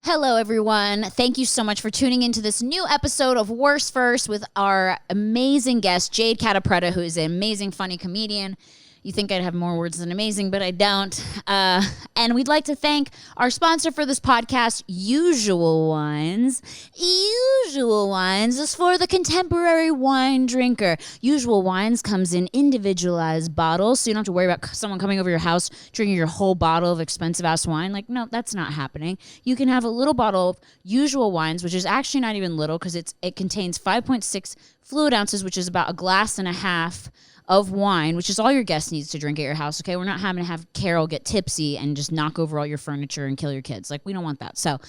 Hello, everyone. Thank you so much for tuning into this new episode of Worst First with our amazing guest, Jade Catta-Pretta, who is an amazing, funny comedian. You think I'd have more words than amazing, but I don't. And we'd like to thank our sponsor for this podcast, Usual Wines. Usual Wines is for the contemporary wine drinker. Usual Wines comes in individualized bottles, so you don't have to worry about someone coming over your house drinking your whole bottle of expensive-ass wine. Like, no, that's not happening. You can have a little bottle of Usual Wines, which is actually not even little because it contains 5.6 fluid ounces, which is about a glass and a half of wine, which is all your guest needs to drink at your house, okay? We're not having to have Carol get tipsy and just knock over all your furniture and kill your kids. Like, we don't want that. So,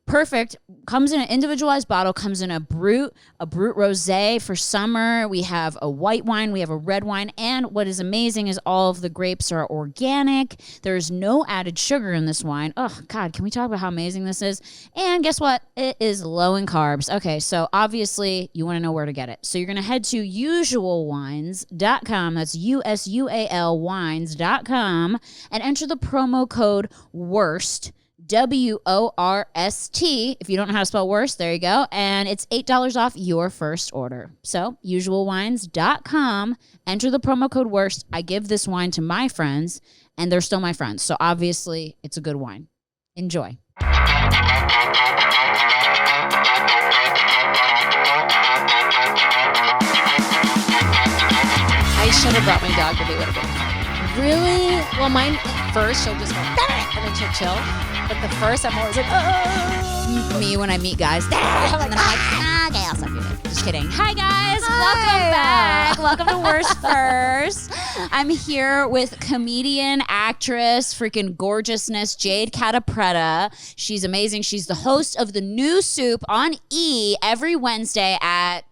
perfect. Comes in an individualized bottle, comes in a Brut Rosé for summer. We have a white wine, we have a red wine, and what is amazing is all of the grapes are organic. There's no added sugar in this wine. Oh, God, can we talk about how amazing this is? And guess what? It is low in carbs. Okay, so obviously you want to know where to get it. So you're going to head to usualwines.com. That's USUAL wines.com and enter the promo code WORST. WORST. If you don't know how to spell worst, there you go. And it's $8 off your first order. So, usualwines.com. Enter the promo code WORST. I give this wine to my friends, and they're still my friends. So, obviously, it's a good wine. Enjoy. I should have brought my dog, but they would have been fine. Really? Well, mine first, she'll just go, and then she'll chill. But the first, I'm always like, oh. Me when I meet guys. And then I'm like, okay, I'll stop you. Just kidding. Hi, guys. Hi. Welcome back. Welcome to Worst First. I'm here with comedian, actress, freaking gorgeousness, Jade Catta-Pretta. She's amazing. She's the host of The New Soup on E! Every Wednesday at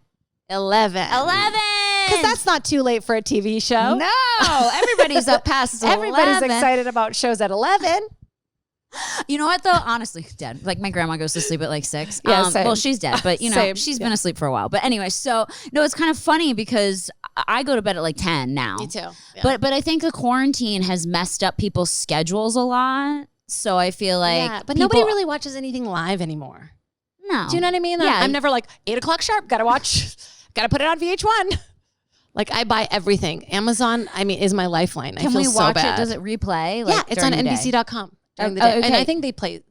11. Because that's not too late for a TV show. No. Everybody's up past 11. Everybody's excited about shows at 11. You know what, though? Honestly, dead. Like, my grandma goes to sleep at like 6. Yeah, same. Well, she's dead, but, you know, Same. she's been asleep for a while. But anyway, so, no, it's kind of funny because I go to bed at like 10 now. Me too. Yeah. But I think the quarantine has messed up people's schedules a lot. So I feel like but nobody really watches anything live anymore. No. Do you know what I mean? Yeah. I'm never like, 8 o'clock sharp, gotta watch, gotta put it on VH1. Like, I buy everything. Amazon, I mean, is my lifeline. Can I feel we watch so bad. it? Does it replay? Yeah, it's on NBC.com. During the day. okay. And I think they play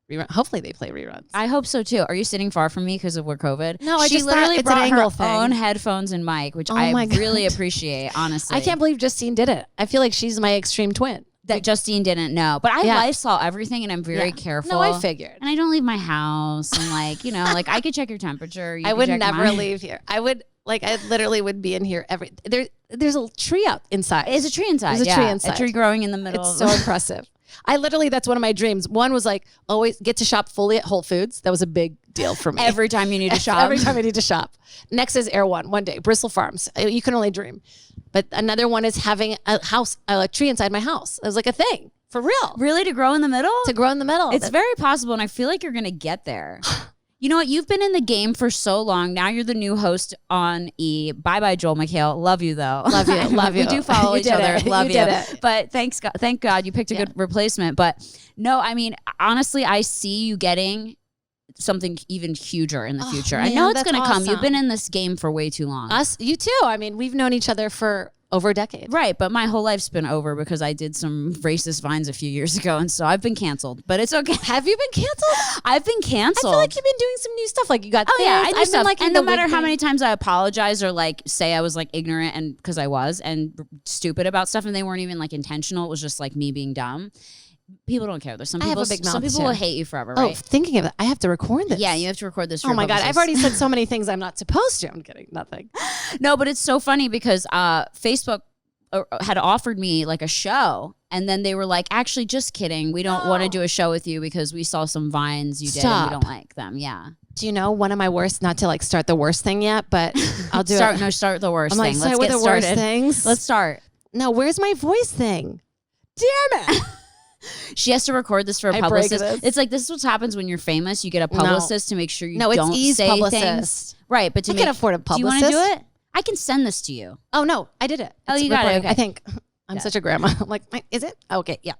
reruns. Hopefully they play reruns. I hope so too. Are you sitting far from me because of COVID? No, I she just literally thought it's an brought angle her thing. own headphones and mic, which Oh I my God. really appreciate, honestly. I can't believe Justine did it. I feel like she's my extreme twin. that Justine didn't know. But I Lysol everything and I'm very careful. No, I figured. And I don't leave my house and like, you know, like I could check your temperature. I would never leave here. I literally would be in here there's a tree out inside. There's a tree inside. There's a tree inside. A tree growing in the middle. It's so impressive. That's one of my dreams. One was like always get to shop fully at Whole Foods. That was a big deal for me. Every time you need to shop. Every time I need to shop. Next is Air one day, Bristol Farms. You can only dream. But another one is having a tree inside my house. It was like a thing. For real. Really? To grow in the middle? To grow in the middle. It's very possible, and I feel like you're going to get there. You know what? You've been in the game for so long. Now you're the new host on E! Bye-bye, Joel McHale. Love you, though. Love you. Love you. We do follow each other. Love you. Did it. But thank God you picked a good replacement. But no, I mean, honestly, I see you getting something even huger in the future. Man, I know it's going to come. awesome. You've been in this game for way too long. You too. I mean, we've known each other for over a decade. Right, but my whole life's been over because I did some racist vines a few years ago, and so I've been canceled. But it's okay. Have you been canceled? I've been canceled. I feel like you've been doing some new stuff. Like you got I do stuff. like and no matter how many times I apologize or like say I was like ignorant and because I was and stupid about stuff, and they weren't even like intentional. It was just like me being dumb. People don't care. There's some people. Some people will hate you forever. Right? Oh, thinking of it, I have to record this. Yeah, you have to record this. For oh my God, I've already said so many things I'm not supposed to. I'm kidding. Nothing. No, but it's so funny because Facebook had offered me like a show, and then they were like, actually, just kidding. We don't want to do a show with you because we saw some vines you did and we don't like them. Yeah. Do you know one of my worst, not to like start the worst thing yet, but I'll do it. No, start the worst thing. Let's get the started. Worst things. Let's start. No, where's my voice thing? Damn it. She has to record this for a publicist. It's like, this is what happens when you're famous. You get a publicist to make sure you don't say publicist. Things. Right, but I can afford a publicist. Do you want to do it? I can send this to you. Oh, no, I did it. Oh, you got it. Okay. I think. I'm such a grandma. I'm like, is it? Okay, yeah.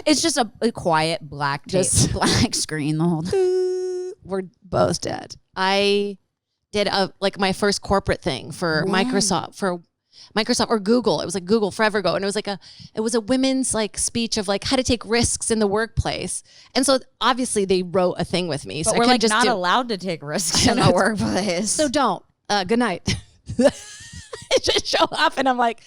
It's just a quiet black black screen the whole time. We're both dead. I did my first corporate thing for Microsoft or Google. It was like Google forever ago. And it was a women's like speech of like how to take risks in the workplaess. And so obviously they wrote a thing with me. But so we're I like not allowed to take risks in the workplace. So don't. Good night. Just show up and I'm like,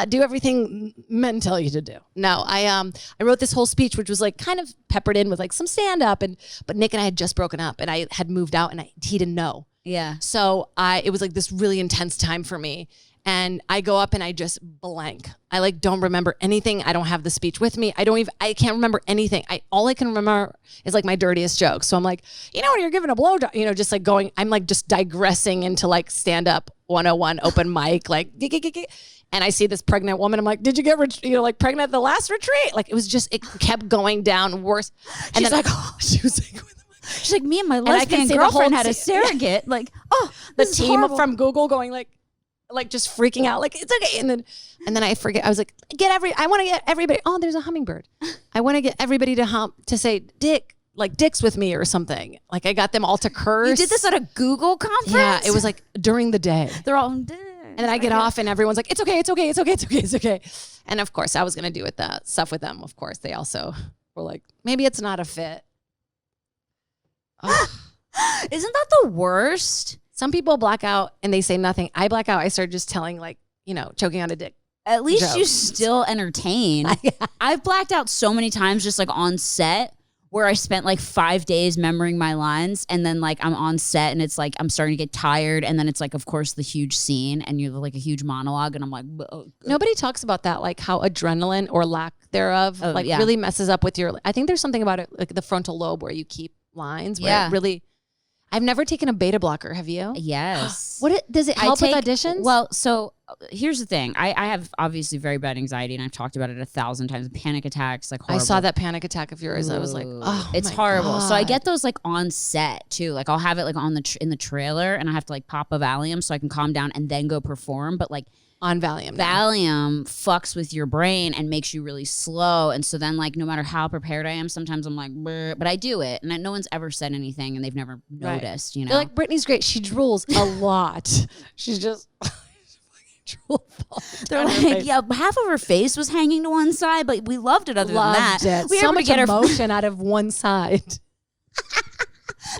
do everything men tell you to do. No, I wrote this whole speech, which was like kind of peppered in with like some stand up, but Nick and I had just broken up and I had moved out and he didn't know. Yeah. So it was like this really intense time for me. And I go up and I just blank. I like don't remember anything. I don't have the speech with me. I can't remember anything. All I can remember is like my dirtiest jokes. So I'm like, when you're giving a blowjob, just like going, I'm like just digressing into like stand up 101 open mic, like, and I see this pregnant woman. I'm like, did you get, pregnant at the last retreat? Like, it kept going down worse. And she's then like, she was like, she's like, me and my lesbian girlfriend had a surrogate. Like, the team from Google going like just freaking out, like it's okay. And then I forget. I was like, I want to get everybody. Oh, there's a hummingbird. I want to get everybody to say dicks with me or something. Like I got them all to curse. You did this at a Google conference? Yeah, it was like during the day. They're all. And then I get off and everyone's like, it's okay. And of course I was going to do that stuff with them. Of course they also were like, maybe it's not a fit. Isn't that the worst? Some people black out and they say nothing. I black out. I start just telling choking on a dick. At least jokes. you still entertain. I've blacked out so many times just like on set where I spent like 5 days remembering my lines and then like I'm on set and it's like I'm starting to get tired and then it's like of course the huge scene and you have like a huge monologue and I'm like nobody talks about that, like how adrenaline or lack thereof really messes up with your. I think there's something about it like the frontal lobe where you keep lines where it really. I've never taken a beta blocker. Have you? Yes. Does it help with auditions? Well, so here's the thing. I have obviously very bad anxiety and I've talked about it 1,000 times. Panic attacks, like horrible. I saw that panic attack of yours. I was like, oh, it's horrible. God. So I get those like on set too. Like I'll have it like in the trailer and I have to like pop a Valium so I can calm down and then go perform. But like on Valium. Valium fucks with your brain and makes you really slow. And so then like no matter how prepared I am, sometimes I'm like, but I do it. And no one's ever said anything and they've never noticed, They're like, Brittany's great. She drools a lot. She's just drool. They're like, yeah, half of her face was hanging to one side, but we loved it other than that. We so much emotion out of one side.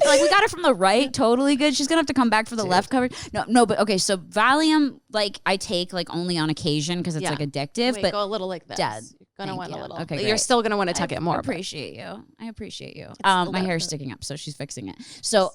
Like we got it from the right, totally good. She's gonna have to come back for the left coverage. No, but okay. So Valium, like I take like only on occasion because it's like addictive. Wait, but go a little like this. Dead. You're gonna want a little. Okay, you're still gonna want to tuck it more. I appreciate you. My hair's sticking up, so she's fixing it. So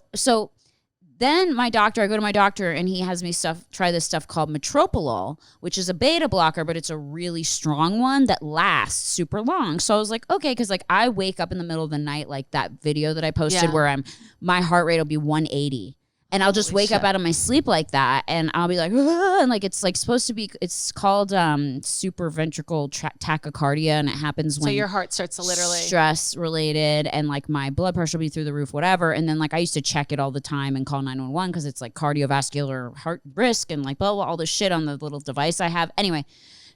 then I go to my doctor and he has me try this stuff called Metropolol, which is a beta blocker, but it's a really strong one that lasts super long. So I was like, okay, because like I wake up in the middle of the night, like that video that I posted where my heart rate will be 180. And I'll just wake up out of my sleep like that, and I'll be like, and like it's like supposed to be. It's called supraventricular tachycardia, and it happens when your heart starts to literally stress related, and like my blood pressure will be through the roof, whatever. And then like I used to check it all the time and call 911 because it's like cardiovascular heart risk and like blah blah all this shit on the little device I have. Anyway,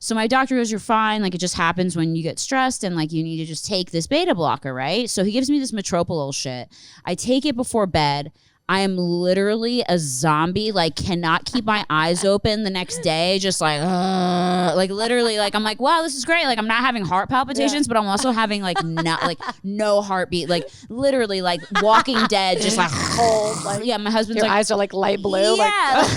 so my doctor goes, you're fine. Like it just happens when you get stressed, and like you need to just take this beta blocker, right? So he gives me this Metropolol shit. I take it before bed. I am literally a zombie, like cannot keep my eyes open the next day, just like literally, like I'm like, wow, this is great. Like I'm not having heart palpitations, but I'm also having like no heartbeat, like literally like Walking Dead, just like cold. Like, yeah, my husband's your eyes are like light blue. Yeah.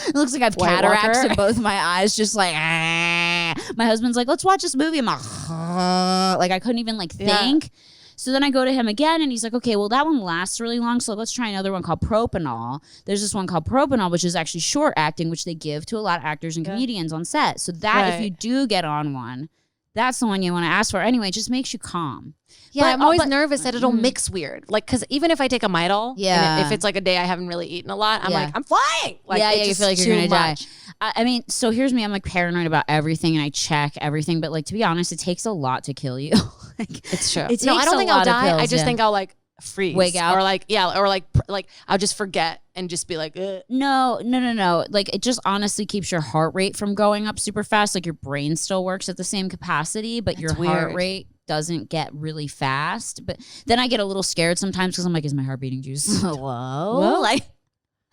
It looks like I have cataracts in both my eyes, just like my husband's like, let's watch this movie. I'm like I couldn't even like think. Yeah. So then I go to him again and he's like, okay, well, that one lasts really long. So let's try another one called Propanol. There's this one called Propanol, which is actually short acting, which they give to a lot of actors and comedians on set. So that if you do get on one, that's the one you want to ask for. Anyway, it just makes you calm. Yeah, I'm always nervous that it'll mix weird. Like, because even if I take a Midol, and if it's like a day I haven't really eaten a lot, I'm like, I'm flying. Like, you feel like you're going to die. I mean, so here's me. I'm like paranoid about everything and I check everything. But like, to be honest, it takes a lot to kill you. It's true. I don't think I'll die. I just think I'll like, freeze. Wig out? Or like, I'll just forget and just be like, ugh. No. Like it just honestly keeps your heart rate from going up super fast. Like your brain still works at the same capacity, but your heart rate doesn't get really fast. But then I get a little scared sometimes because I'm like, is my heart beating juice low? Like,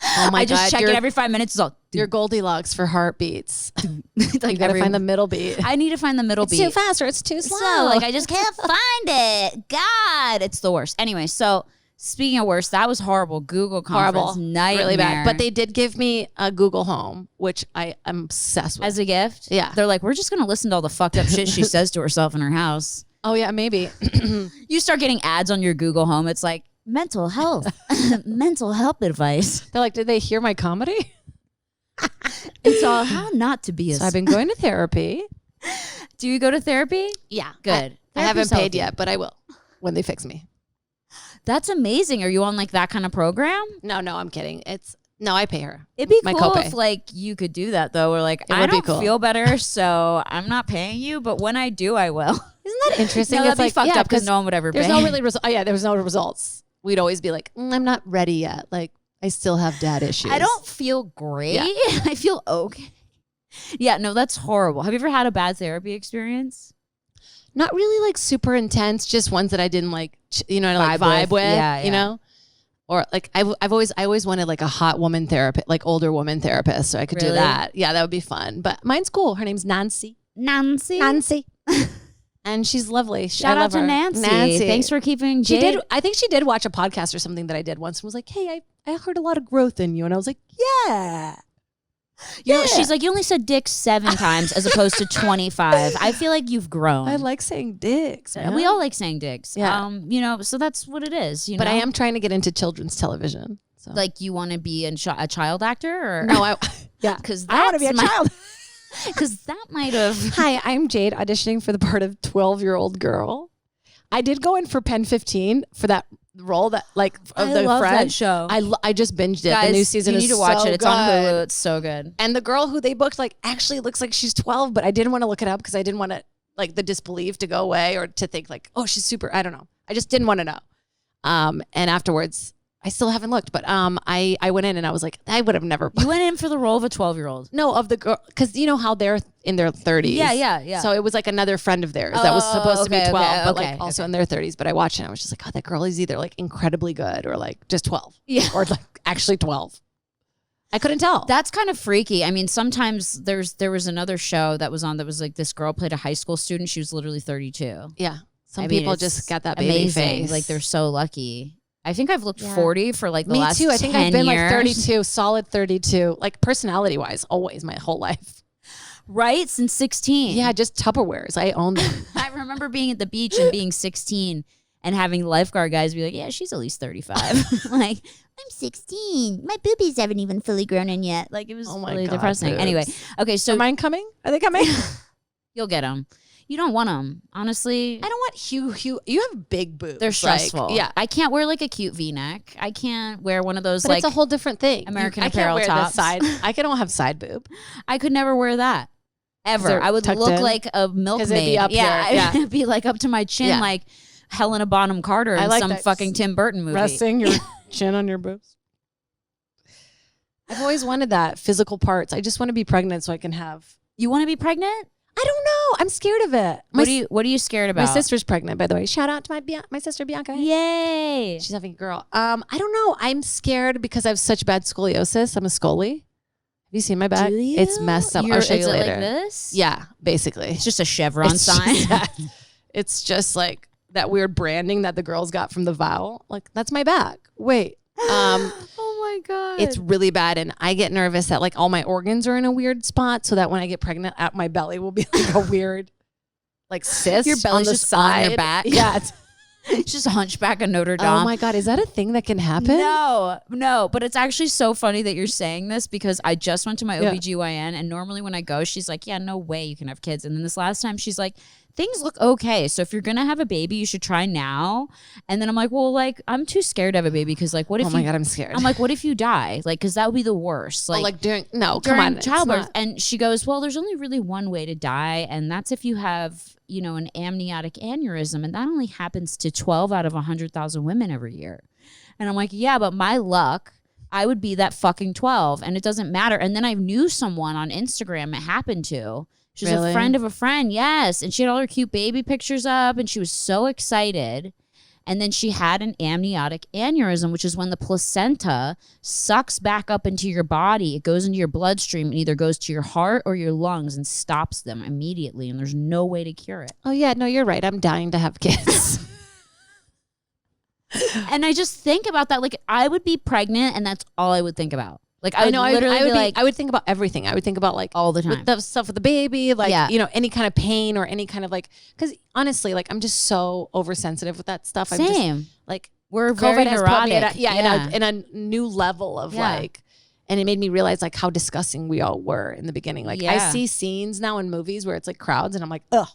oh my I just God, check it every 5 minutes. It's all your Goldilocks for heartbeats. like you gotta find the middle beat. I need to find the middle It's beat. too fast or it's too slow. Like I just can't find it. God, it's the worst. Anyway, so speaking of worst, that was horrible. Google conference, nightmare. Really bad. But they did give me a Google Home, which I am obsessed with. As a gift. Yeah. They're like, we're just gonna listen to all the fucked up shit she says to herself in her house. Oh yeah, maybe. You start getting ads on your Google Home. It's like mental health, mental health advice. They're like, did they hear my comedy? It's all how not to be a. So I've been going to therapy. Do you go to therapy? Yeah, good. I haven't paid yet, but I will when they fix me. That's amazing. Are you on like that kind of program? No, I'm kidding. I pay her. It'd be my cool copay. if like you could do that though. Or like I would be don't cool. feel better, so I'm not paying you. But when I do, I will. Isn't that interesting? No, that'd be fucked up because no one would ever there's pay. no really there was no results. We'd always be like, I'm not ready yet. Like I still have dad issues. I don't feel great. Yeah. I feel okay. Yeah, no, that's horrible. Have you ever had a bad therapy experience? Not really like super intense, just ones that I didn't like, vibe with, Yeah. you know? Or like I always wanted like a hot woman therapist, like older woman therapist, so I could do Really? that. Yeah, that would be fun. But mine's cool. Her name's Nancy. Nancy. And she's lovely. Shout I out love to her. Nancy. Thanks for keeping She Jade. did. I think she did watch a podcast or something that I did once and was like, hey, I heard a lot of growth in you. And I was like, yeah. You know, she's like, you only said dick 7 times as opposed to 25. I feel like you've grown. I like saying dicks. Man. We all like saying dicks. Yeah. So that's what it is. But I am trying to get into children's television. So. Like you want to be a child actor or no, because I want to be a child. Because that might have. Hi, I'm Jade auditioning for the part of 12-year-old girl. I did go in for Pen 15 for that role that of the love friend that show. I just binged it. Guys, the new season you is need to watch so it. It's good. on Hulu. It's so good. And the girl who they booked actually looks like she's 12, but I didn't want to look it up because I didn't want to the disbelief to go away or to think oh, she's super. I don't know. I just didn't want to know. And afterwards, I still haven't looked, but I went in and I was like, I would have never. You went in for the role of a 12-year-old. No, of the girl, because you know how they're in their 30s. Yeah. So it was like another friend of theirs that was supposed to be 12, but also in their 30s. But I watched it and I was just like, oh, that girl is either incredibly good or just 12. Yeah. Or actually 12. I couldn't tell. That's kind of freaky. I mean, sometimes there was another show that was on that was this girl played a high school student. She was literally 32. Yeah. Some people just got that baby amazing. face. They're so lucky. I think I've looked 40 for the Me last too. I think 10 I've been years. 32, solid 32. Personality wise, always my whole life. Right? Since 16. Yeah, just Tupperwares. I own them. I remember being at the beach and being 16 and having lifeguard guys be like, yeah, she's at least 35. I'm 16. My boobies haven't even fully grown in yet. It was really depressing. Boobs. Anyway, okay, so. Are mine coming? Are they coming? You'll get them. You don't want them, honestly. I don't want huge. You have big boobs. They're stressful. Yeah. I can't wear a cute V-neck. I can't wear one of those but it's a whole different thing. American I Apparel can't wear tops. this side. I don't have side boob. I could never wear that. Ever. They're I would tucked look in? like a milkmaid. It'd be up here. Yeah. It'd be up to my chin, Yeah. like Helena Bonham Carter in like some that. fucking Tim Burton movie. Resting your chin on your boobs. I've always wanted that physical parts. I just want to be pregnant so I can have. You want to be pregnant? I don't know. I'm scared of it. What are you scared about? My sister's pregnant, by the way. Shout out to my sister Bianca. Yay! She's having a girl. I don't know. I'm scared because I have such bad scoliosis. I'm a scoliosis. Have you seen my back? Do you? It's messed up. I'll show you is later. It like this? Yeah, basically. It's just a chevron It's sign. just that. It's just that weird branding that the girls got from the vow. That's my back. Wait. Oh my god! It's really bad, and I get nervous that all my organs are in a weird spot, so that when I get pregnant, my belly will be a weird cyst. Your belly's on the just side. on your back. Yeah. It's just Hunchback of Notre Dame. Oh my god, is that a thing that can happen? No, but it's actually so funny that you're saying this because I just went to my OBGYN and normally when I go, she's like, yeah, no way you can have kids. And then this last time she's like, things look okay. So if you're going to have a baby, you should try now. And then I'm like, well, like, I'm too scared to have a baby because, like, what if oh my God, I'm scared. I'm like, what if you die? Like, because that would be the worst. Like, during during childbirth. And she goes, well, there's only really one way to die. And that's if you have, you know, an amniotic aneurysm. And that only happens to 12 out of 100,000 women every year. And I'm like, yeah, but my luck, I would be that fucking 12 and it doesn't matter. And then I knew someone on Instagram it happened to. She's a friend of a friend. Yes. And she had all her cute baby pictures up and she was so excited. And then she had an amniotic aneurysm, which is when the placenta sucks back up into your body. It goes into your bloodstream and either goes to your heart or your lungs and stops them immediately. And there's no way to cure it. Oh yeah, no, you're right. I'm dying to have kids. And I just think about that. Like, I would be pregnant and that's all I would think about. Like, I would think about everything. I would think about, like, all the time, with the stuff with the baby, like, you know, any kind of pain or any kind of, like, because honestly, like, I'm just so oversensitive with that stuff. Same. I'm just, like, we're very neurotic. In a new level of like, and it made me realize, like, how disgusting we all were in the beginning. Like, I see scenes now in movies where it's like crowds and I'm like, ugh.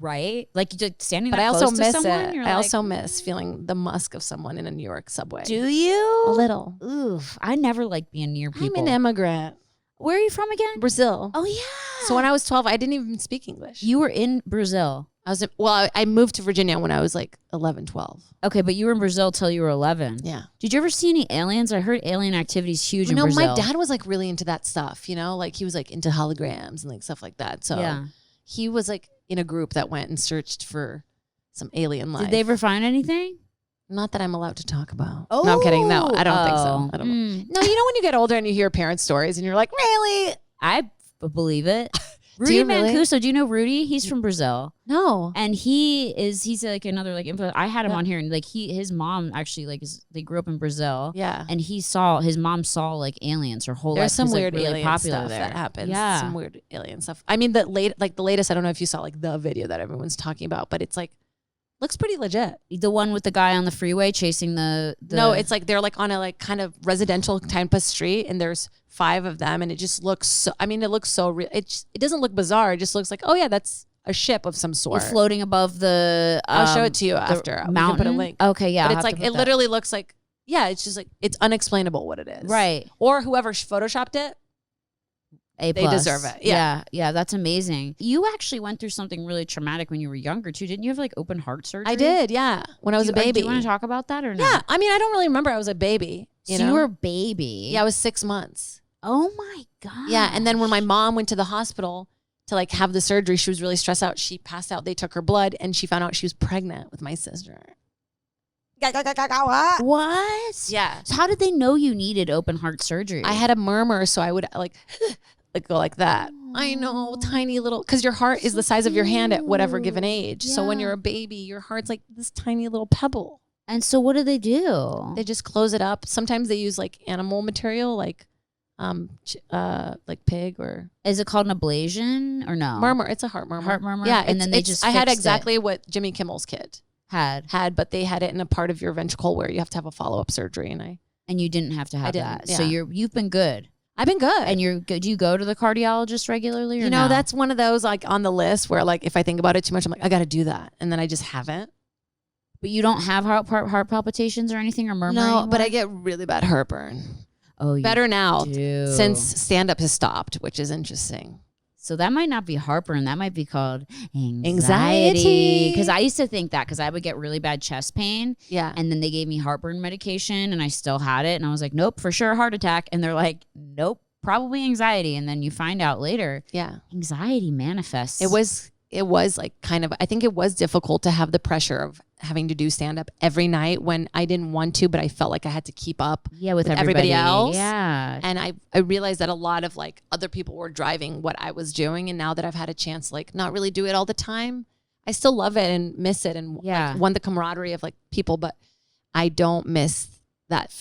Right? Like, you're standing but that I also close to miss someone, it. I also miss feeling the musk of someone in a New York subway. Do you? A little. Oof. I never like being near people. I'm an immigrant. Where are you from again? Brazil. Oh, yeah. So when I was 12, I didn't even speak English. You were in Brazil. I moved to Virginia when I was like 11, 12. Okay, but you were in Brazil till you were 11. Yeah. Did you ever see any aliens? I heard alien activity is huge in Brazil. No, my dad was like really into that stuff, you know? Like he was like into holograms and like stuff like that. So he was like in a group that went and searched for some alien life. Did they ever find anything? Not that I'm allowed to talk about. Oh. No, I'm kidding. No, I don't think so. I don't know. No, you know when you get older and you hear parents' stories and you're like, really? I believe it. Rudy Mancuso, do you know Rudy? He's from Brazil. No. And he's like another like info. I had him on here and like his mom actually like they grew up in Brazil. Yeah. And his mom saw like aliens her whole life. There's some weird really alien popular stuff there. that happens. Yeah. Some weird alien stuff. I mean the latest, I don't know if you saw like the video that everyone's talking about, but it's like looks pretty legit. The one with the guy on the freeway chasing the No, it's like they're like on a like kind of residential type of street and there's 5 of them and it just looks so, I mean, it looks so real. It doesn't look bizarre. It just looks like, oh yeah, that's a ship of some sort. Floating above the I'll show it to you after. Mountain? We can put a link. Okay, yeah. But it's like, it literally looks like, yeah, it's just like, it's unexplainable what it is. Right. Or whoever photoshopped it, A+. they deserve it. Yeah, that's amazing. You actually went through something really traumatic when you were younger too. Didn't you have like open heart surgery? I did, yeah. When I was a baby. Do you want to talk about that or not? Yeah, I mean, I don't really remember. I was a baby. You were a baby. Yeah, I was 6 months. Oh my God. Yeah, and then when my mom went to the hospital to like have the surgery, she was really stressed out. She passed out. They took her blood and she found out she was pregnant with my sister. What? Yeah. So how did they know you needed open heart surgery? I had a murmur, so I would like go like that. I know, tiny little, because your heart is the size of your hand at whatever given age. Yeah. So when you're a baby, your heart's like this tiny little pebble. And so what do? They just close it up. Sometimes they use like animal material, like pig or. Is it called an ablation or no? Murmur. It's a heart murmur. Heart murmur. Yeah. And then they just. I had exactly what Jimmy Kimmel's kid had, but they had it in a part of your ventricle where you have to have a follow-up surgery, and you didn't have to have that. Yeah. So you've been good. I've been good. And you're good. Do you go to the cardiologist regularly? Or no? That's one of those like on the list where like if I think about it too much, I'm like I got to do that, and then I just haven't. But you don't have heart palpitations or anything or murmuring? No, anymore? but I get really bad heartburn. Oh, you better now do. Since stand-up has stopped, which is interesting. So that might not be heartburn. That might be called anxiety. Because I used to think that because I would get really bad chest pain. Yeah. And then they gave me heartburn medication and I still had it. And I was like, nope, for sure, heart attack. And they're like, nope, probably anxiety. And then you find out later. Yeah. Anxiety manifests. It was like kind of, I think it was difficult to have the pressure of having to do stand up every night when I didn't want to, but I felt like I had to keep up with everybody else. Yeah. And I realized that a lot of like other people were driving what I was doing. And now that I've had a chance to like not really do it all the time, I still love it and miss it. And like, want the camaraderie of like people, but I don't miss that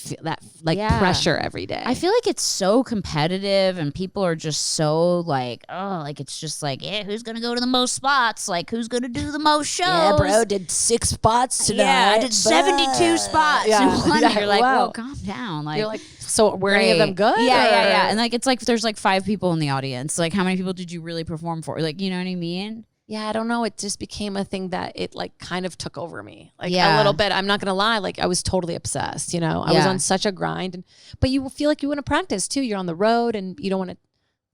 pressure every day. I feel like it's so competitive and people are just so like, oh, like it's just like, yeah, who's gonna go to the most spots? Like who's gonna do the most shows? Yeah, bro, did 6 spots tonight. Yeah, I did 72 spots. Yeah. And you're like, whoa, calm down. Like, you're like So were any of them good? Yeah. And like, it's like there's like 5 people in the audience. Like, how many people did you really perform for? Like, you know what I mean? Yeah, I don't know. It just became a thing that it like kind of took over me, like a little bit. I'm not gonna lie, like I was totally obsessed. You know, I was on such a grind, but you feel like you want to practice too. You're on the road, and you don't want to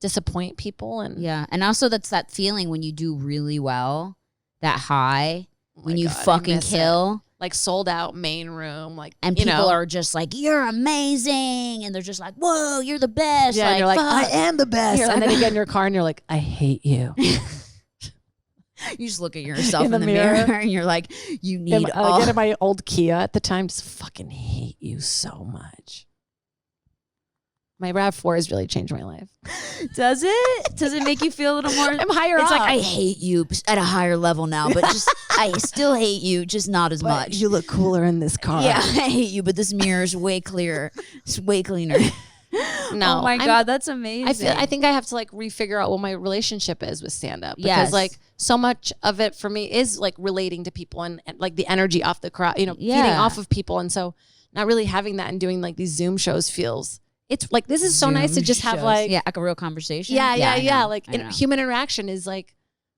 disappoint people. And also that's that feeling when you do really well, that high when you fucking kill. Like sold out main room, like, and people are just like, you're amazing, and they're just like, whoa, you're the best. Yeah, like, and you're like, fuck. I am the best. And then you get in your car and you're like, I hate you. You just look at yourself in the mirror and you're like, you need I get in my old Kia at the time, just fucking hate you so much. My RAV4 has really changed my life. Does it? Does it make you feel a little more? I'm higher It's up. like, I hate you at a higher level now, but just I still hate you, just not as much. You look cooler in this car. Yeah, I hate you, but this mirror is way clearer. It's way cleaner. No, oh my God, that's amazing. I think I have to like refigure out what my relationship is with stand-up. Because Yes. like so much of it for me is like relating to people and like the energy off the crowd, you know, feeding off of people. And so not really having that and doing like these Zoom shows feels, it's like, this is so nice to just have like a real conversation. Yeah. Like human interaction is like,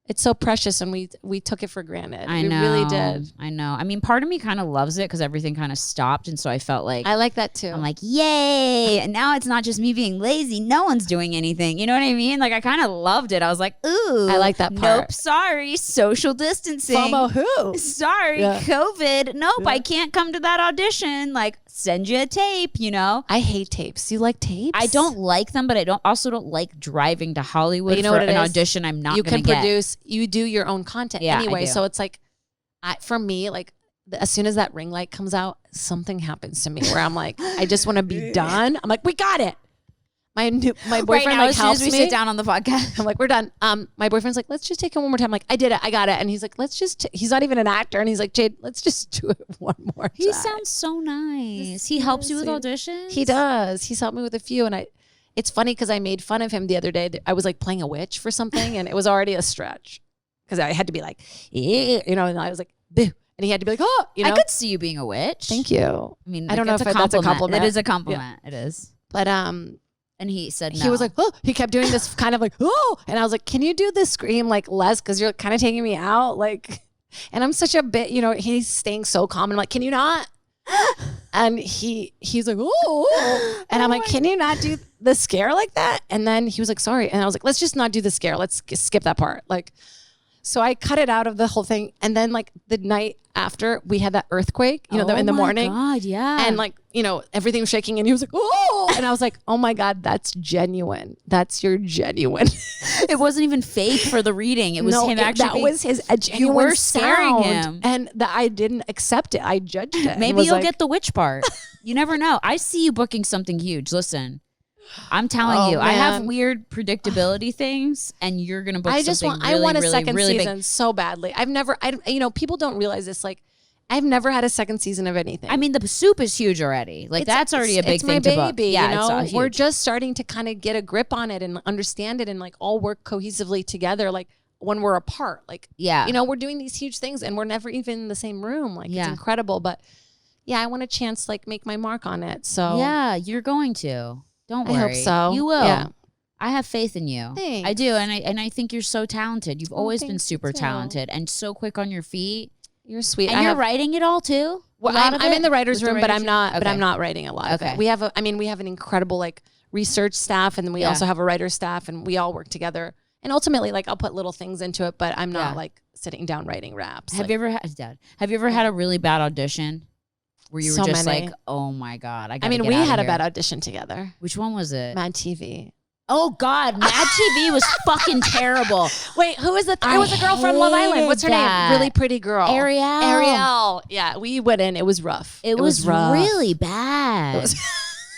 it's so precious, and we took it for granted. I we know. really did. I know. I mean, part of me kind of loves it because everything kind of stopped, and so I felt like I like that too. I'm like, yay! And now it's not just me being lazy. No one's doing anything. You know what I mean? Like, I kind of loved it. I was like, ooh, I like that part. Nope, sorry, social distancing. FOMO who? Sorry, COVID. Nope, I can't come to that audition. Like, send you a tape. You know? I hate tapes. You like tapes? I don't like them, but I also don't like driving to Hollywood for an audition. I'm not. You gonna can get. produce. You do your own content anyway. So it's like, for me, like as soon as that ring light comes out, something happens to me where I'm like, I just want to be done. I'm like, we got it. My boyfriend right now, like as soon helps as we me sit down on the podcast. I'm like, we're done. My boyfriend's like, let's just take it one more time. I'm like, I did it. I got it. And he's like, let's just, he's not even an actor. And he's like, Jade, let's just do it one more time. He sounds so nice. He helps you with auditions? He does. He's helped me with a few. And it's funny because I made fun of him the other day. I was like playing a witch for something and it was already a stretch because I had to be like, you know, and I was like, boo. And he had to be like, oh, you know. I could see you being a witch. Thank you. I mean, I don't know if that's a compliment. It is a compliment. Yeah. It is. But, and he said no. He was like, oh, he kept doing this kind of like, oh. And I was like, can you do this scream like less? Because you're kind of taking me out. Like, and I'm such a bit, you know, he's staying so calm. And I'm like, can you not? And he's like, oh. And I'm like, can you not do the scare like that? And then he was like, sorry. And I was like, let's just not do the scare. Let's skip that part. Like, so I cut it out of the whole thing. And then like the night after we had that earthquake, you know, in the morning. Oh my God, yeah. And like, you know, everything was shaking and he was like, oh. And I was like, oh my God, that's genuine. That's your genuine. It wasn't even fake for the reading. It was him actually. That was his genuine You were scaring him. And I didn't accept it. I judged it. Maybe you'll get the witch part. You never know. I see you booking something huge. Listen. I'm telling you, man. I have weird predictability things, and you're gonna book something really, I want a really, second really season big. so badly. You know, people don't realize this. Like, I've never had a second season of anything. I mean, the soup is huge already. Like, that's already a big thing to book. Yeah, you know, it's we're just starting to kind of get a grip on it and understand it, and like all work cohesively together. Like when we're apart, like you know, we're doing these huge things, and we're never even in the same room. Like it's incredible, but yeah, I want a chance like make my mark on it. So yeah, you're going to. Don't worry. I hope so. You will. Yeah. I have faith in you. Thanks. I do, and I think you're so talented. You've always been super talented and so quick on your feet. You're sweet. And you're writing it all too. Well, I'm in the writer's room, but I'm not. Okay. But I'm not writing a lot of it. We have an incredible like research staff, and then we also have a writer staff, and we all work together. And ultimately, like I'll put little things into it, but I'm not like sitting down writing raps. Have you ever had a really bad audition? Where you were just like, oh my God, I mean, we had a bad audition together. Which one was it? Mad TV. Oh God, Mad TV was fucking terrible. Wait, who was it? It was a girl from Love Island. What's her name? Really pretty girl. Ariel. Yeah, we went in. It was rough. It was rough. Really bad.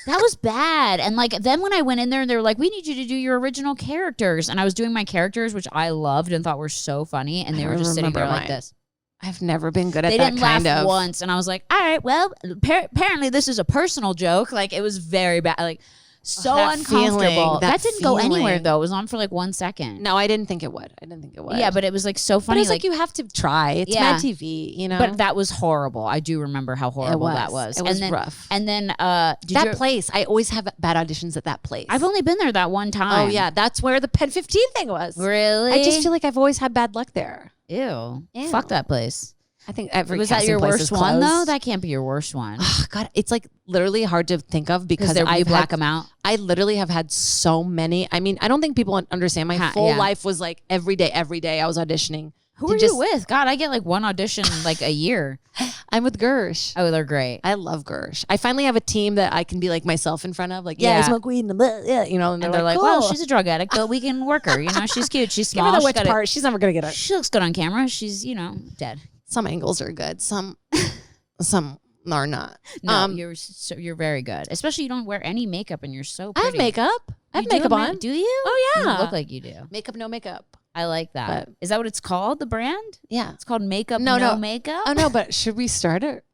That was bad. And like then when I went in there and they were like, we need you to do your original characters. And I was doing my characters, which I loved and thought were so funny. And they were just sitting there like this. I've never been good at that kind of. They didn't laugh of. once. And I was like, all right, well, apparently this is a personal joke. Like it was very bad. Like, So that uncomfortable. feeling, That didn't go anywhere feeling. though. It was on for like 1 second. No, I didn't think it would. Yeah, but it was like so But funny. it's like you have to try. It's Mad TV, you know. But that was horrible. I do remember how horrible that was. It was and then, rough. And then that place, I always have bad auditions at that place. I've only been there that one time. Oh yeah, that's where the Pen 15 thing was. Really? I just feel like I've always had bad luck there. Ew. Ew. Fuck that place. I think every Was that casting your place worst is one closed. though? That can't be your worst one. Oh, God, it's like literally hard to think of because you black them out. I literally have had so many. I mean, I don't think people understand. My whole life was like every day I was auditioning. Who are you with? God, I get like one audition like a year. I'm with Gersh. Oh, they're great. I love Gersh. I finally have a team that I can be like myself in front of. Like, I smoke weed and yeah, you know. And they're like, cool. well, she's a drug addict, but we can work her. You know, she's cute. She's small. give her the She's witch got part. She's never gonna get it. She looks good on camera. She's, dead. Some angles are good. Some are not. No, you're very good. Especially you don't wear any makeup and you're so pretty. I have makeup. I have You do makeup on. Do you? Oh yeah. You look like you do. Makeup, no makeup. I like that. Is that what it's called? The brand? Yeah. It's called Makeup No Makeup? Oh no, but should we start it?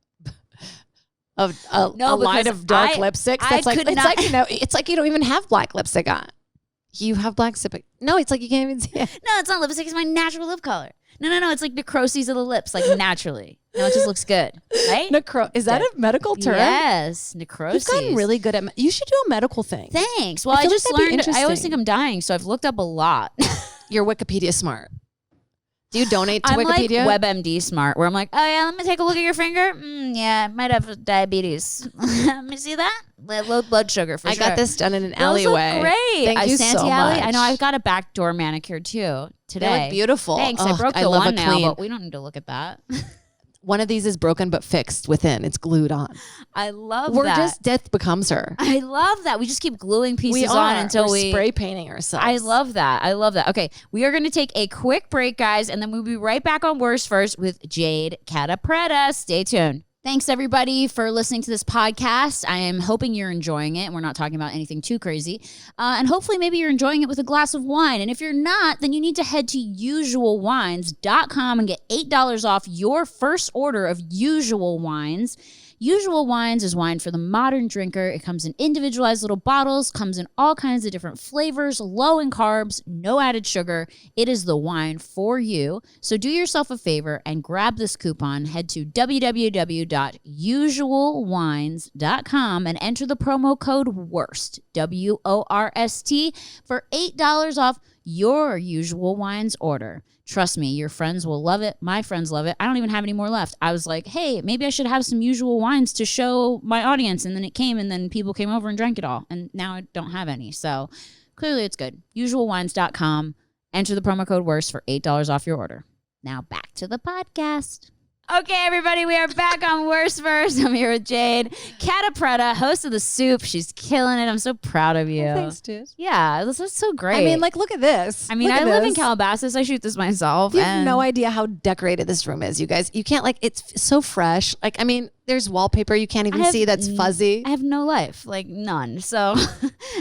A No, line because of dark I lipsticks. That's like could it's not- like it's like you don't even have black lipstick on. You have black lipstick. No, it's like you can't even see it. No, it's not lipstick. It's my natural lip color. No. It's like necrosis of the lips, like naturally. No, it just looks good, right? Is that a medical term? Yes, necrosis. You've gotten really good at. You should do a medical thing. Thanks. Well, I feel like just that'd be learned. I always interesting. think I'm dying, so I've looked up a lot. You're Wikipedia smart. Do you donate to I'm Wikipedia? like WebMD smart, where I'm like, oh yeah, let me take a look at your finger. Yeah, might have diabetes. Let me see that. Low blood sugar for sure. I got this done in an Those alleyway. look great. Thank you Santee so Alley. much. I know I've got a backdoor manicure too today. They look beautiful. Thanks. I Ugh, broke the love one a nail, clean. but we don't need to look at that. One of these is broken but fixed within. It's glued on. I love We're that. just death becomes her. I love that. We just keep gluing pieces We on are. until We're we spray painting ourselves. I love that. Okay, we are going to take a quick break, guys, and then we'll be right back on Worst First with Jade Catta-Pretta. Stay tuned. Thanks, everybody, for listening to this podcast. I am hoping you're enjoying it. We're not talking about anything too crazy. And hopefully maybe you're enjoying it with a glass of wine. And if you're not, then you need to head to usualwines.com and get $8 off your first order of Usual Wines. Usual Wines is wine for the modern drinker. It comes in individualized little bottles, comes in all kinds of different flavors, low in carbs, no added sugar. It is the wine for you. So do yourself a favor and grab this coupon. Head to www.usualwines.com and enter the promo code WORST, WORST, for $8 off your Usual Wines order. Trust me, your friends will love it. My friends love it. I don't even have any more left. I was like, hey, maybe I should have some Usual Wines to show my audience. And then it came, and then people came over and drank it all. And now I don't have any. So clearly it's good. Usualwines.com. Enter the promo code WORST for $8 off your order. Now back to the podcast. Okay, everybody, we are back on Worst First. I'm here with Jade Catta-Pretta, host of The Soup. She's killing it. I'm so proud of you. Thanks, dude. Yeah, this is so great. I mean, like, look at this. I mean, Look I at live in this. Calabasas. I shoot this myself. You have and no idea how decorated this room is, you guys. You can't, like, it's so fresh. Like, I mean, there's wallpaper you can't even see that's fuzzy. I have no life, like none. So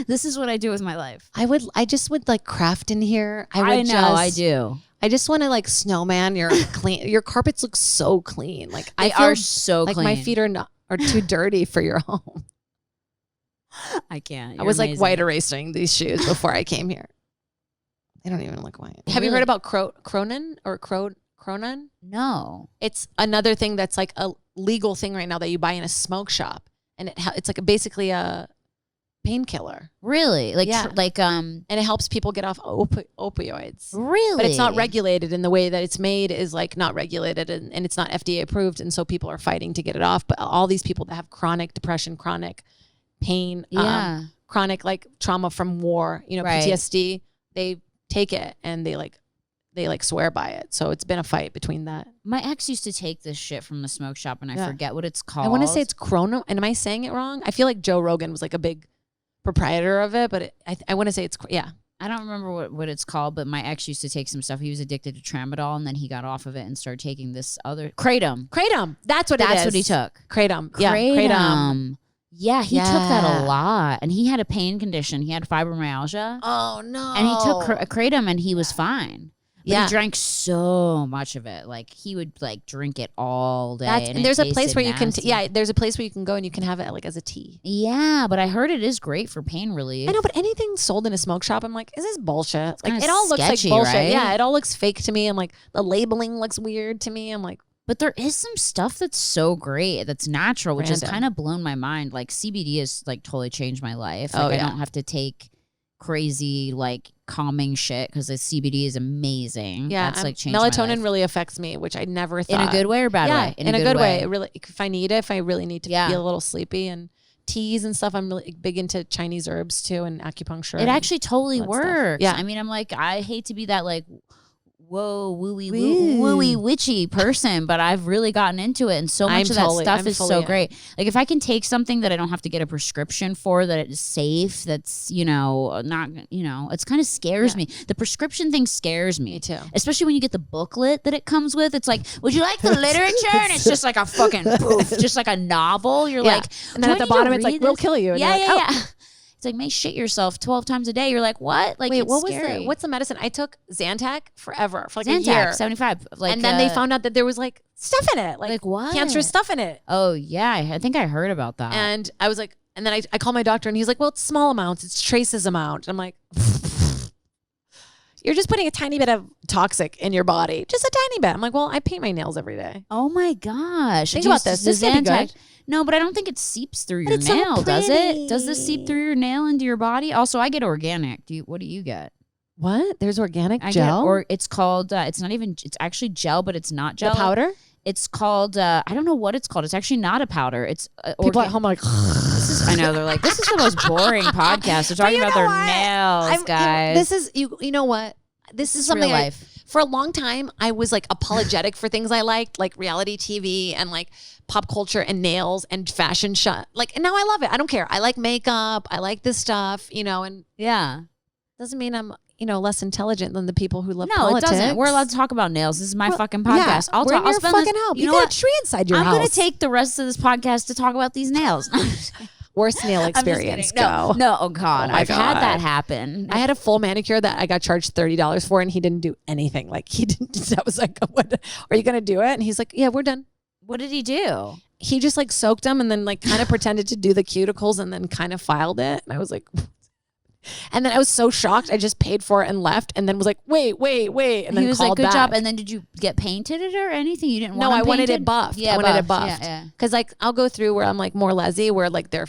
this is what I do with my life. I just would like craft in here. I do. I just want to like snowman your clean. Your carpets look so clean. Like They are so like clean. my feet are too dirty for your home. I can't. I was like white erasing these shoes before I came here. They don't even look white. Have you Really? heard about Cronin or Cronin? No. It's another thing that's like a legal thing right now that you buy in a smoke shop, and it's like basically a painkiller. Really? Like, Yeah. and it helps people get off opioids. really? But it's not regulated in the way that it's made is like not regulated and it's not FDA approved. And so people are fighting to get it off. But all these people that have chronic depression, chronic pain, Yeah. chronic like trauma from war, Right. PTSD, they take it and they swear by it. So it's been a fight between that. My ex used to take this shit from the smoke shop, and I Yeah. forget what it's called. I want to say it's Chrono. And am I saying it wrong? I feel like Joe Rogan was like a big proprietor of it, but I want to say it's, yeah. I don't remember what it's called, but my ex used to take some stuff. He was addicted to tramadol, and then he got off of it and started taking this other kratom. That's what it is. That's what he took. Kratom. Yeah. Kratom. Yeah, he took that Yeah. a lot, and he had a pain condition. He had fibromyalgia, Oh no. and he took a kratom, and he was fine. But he drank so much of it. Like he would like drink it all day. And there's a place where you can, there's a place where you can go and you can have it like as a tea. Yeah, but I heard it is great for pain relief. I know, but anything sold in a smoke shop, I'm like, is this bullshit? Like it all looks like sketchy, bullshit. right? Yeah, it all looks fake to me. I'm like, the labeling looks weird to me. I'm like, but there is some stuff that's so great that's natural, which has Random. kind of blown my mind. Like CBD has like totally changed my life. Oh, Like I yeah. don't have to take crazy like calming shit because the CBD is amazing. yeah, That's like changed my melatonin life. really affects me, which I never thought. In a good way or bad yeah, way? in a good way. It really, if I need it, if I really need to Yeah. feel a little sleepy, and teas and stuff. I'm really big into Chinese herbs too, and acupuncture. It actually totally all that stuff. works. Yeah. I mean, I'm like, I hate to be that like, whoa, wooey, Woo. wooey, witchy person, but I've really gotten into it, and so much of that stuff is so great. Like, if I can take something that I don't have to get a prescription for, that it's safe, that's not, it's kind of scares me. The prescription thing scares me. Me too. Especially when you get the booklet that it comes with. It's like, would you like the literature? And it's just like a fucking poof, just like a novel. You're like, and then at the bottom it's like, we'll kill you. And Yeah, you're like, yeah. It's like, may shit yourself 12 times a day. You're like, what? Like, wait, it's what scary. was what's the medicine? I took Zantac forever, for like Zantac, a year. 75. Like, and then they found out that there was like stuff in it. Like what? cancerous stuff in it. Oh, yeah. I think I heard about that. And I was like, and then I called my doctor and he's like, well, it's small amounts. It's traces amount. I'm like, you're just putting a tiny bit of toxic in your body. Just a tiny bit. I'm like, well, I paint my nails every day. Oh my gosh. Think about this. This could be good. No, but I don't think it seeps through your it's so nail, does it? pretty. Does this seep through your nail into your body? Also, I get organic. What do you get? What? There's organic I gel? get, or it's called, it's not even, it's actually gel, but it's not gel. The powder? It's called, I don't know what it's called. It's actually not a powder. It's People at home are like, I know, they're like, this is the most boring podcast. They're talking about their nails, guys. This is, you know what? This is something real life. For a long time, I was like apologetic for things I liked, like reality TV and like pop culture and nails and fashion and now I love it. I don't care. I like makeup. I like this stuff, and Yeah. doesn't mean I'm, less intelligent than the people who love No, politics. it doesn't. We're allowed to talk about nails. This is my fucking podcast. Yeah, I'll we're talk. I'll your spend fucking this, help. You You know got what? a tree inside your house. I'm going to take the rest of this podcast to talk about these nails. Worst nail experience. No, Go. no, oh God, my I've had God. that happen. I had a full manicure that I got charged $30 for, and he didn't do anything. Like he didn't. I was like, "What? Are you gonna do it?" And he's like, "Yeah, we're done." What did he do? He just like soaked them and then like kind of pretended to do the cuticles and then kind of filed it. And I was like, and then I was so shocked. I just paid for it and left, and then was like, wait, and then He was called like, "Good back. job." And then did you get painted it or anything? You didn't want No, them I wanted painted? it buffed. Yeah, I wanted it buffed. Yeah. Because like I'll go through where I'm like more lesy, where like they're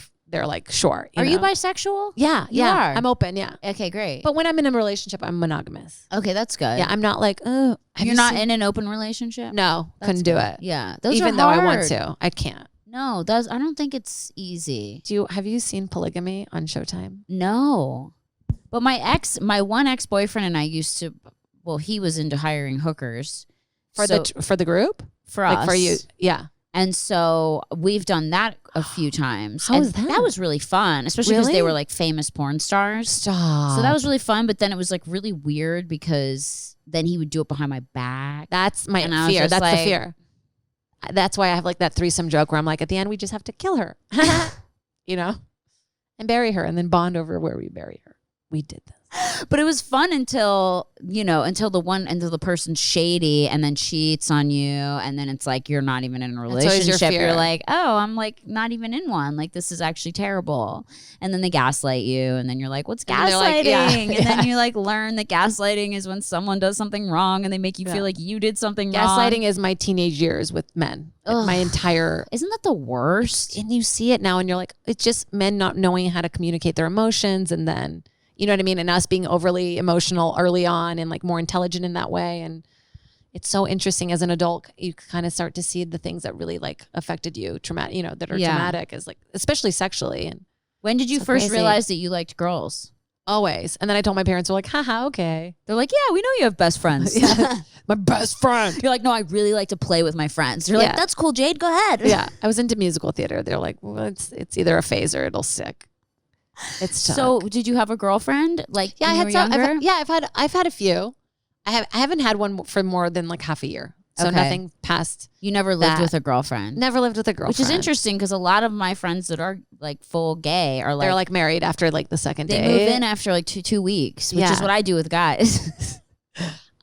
like short. Are know? you bisexual? Yeah, You yeah. are? I'm open. Yeah. Okay, great. But when I'm in a relationship, I'm monogamous. Okay, that's good. Yeah, I'm not like, oh, You're not in an open relationship? No, That's couldn't do good. it. Yeah. Those Even are though I hard. want to, I can't. No, I don't think it's easy. Have you seen Polygamy on Showtime? No. But my one ex-boyfriend and I used to, he was into hiring hookers. For the group? For us. Like for you, yeah. And so we've done that a few times. How and was that? That was really fun, especially because they Really? were like famous porn stars. Stop. So that was really fun, but then it was like really weird because then he would do it behind my back. That's my And I was fear. just That's like- the fear. That's why I have like that threesome joke where I'm like, at the end, we just have to kill her, and bury her and then bond over where we bury her. We did this. But it was fun until the person's shady and then cheats on you, and then it's like you're not even in a always your relationship. fear. You're like, oh, I'm like not even in one. Like this is actually terrible. And then they gaslight you, and then you're like, what's And they're gaslighting? like, yeah, and then you like learn that gaslighting is when someone does something wrong and they make you feel like you did something wrong. Gaslighting is my teenage years with men. Like, my entire. Isn't that the worst? And you see it now, and you're like, it's just men not knowing how to communicate their emotions, and then. You know what I mean? And us being overly emotional early on and like more intelligent in that way. And it's so interesting as an adult, you kind of start to see the things that really like affected you, traumatic, that are traumatic, as like, especially sexually. And When did you so first crazy. realize that you liked girls? Always. And then I told my parents, they're like, haha, okay. They're like, yeah, we know you have best friends. My best friend. You're like, no, I really like to play with my friends. You're like, Yeah. that's cool, Jade. Go ahead. Yeah. I was into musical theater. They're like, well, it's either a phase or it'll stick. It's tough. So, did you have a girlfriend? Like, yeah, when I you had were some. younger? I've had a few. I haven't had one for more than like half a year. So Okay. nothing past. You never lived that. with a girlfriend. Never lived with a girlfriend. Which is interesting because a lot of my friends that are like full gay are like, They're like married after like the second they day. move in after like two weeks, which Yeah. is what I do with guys.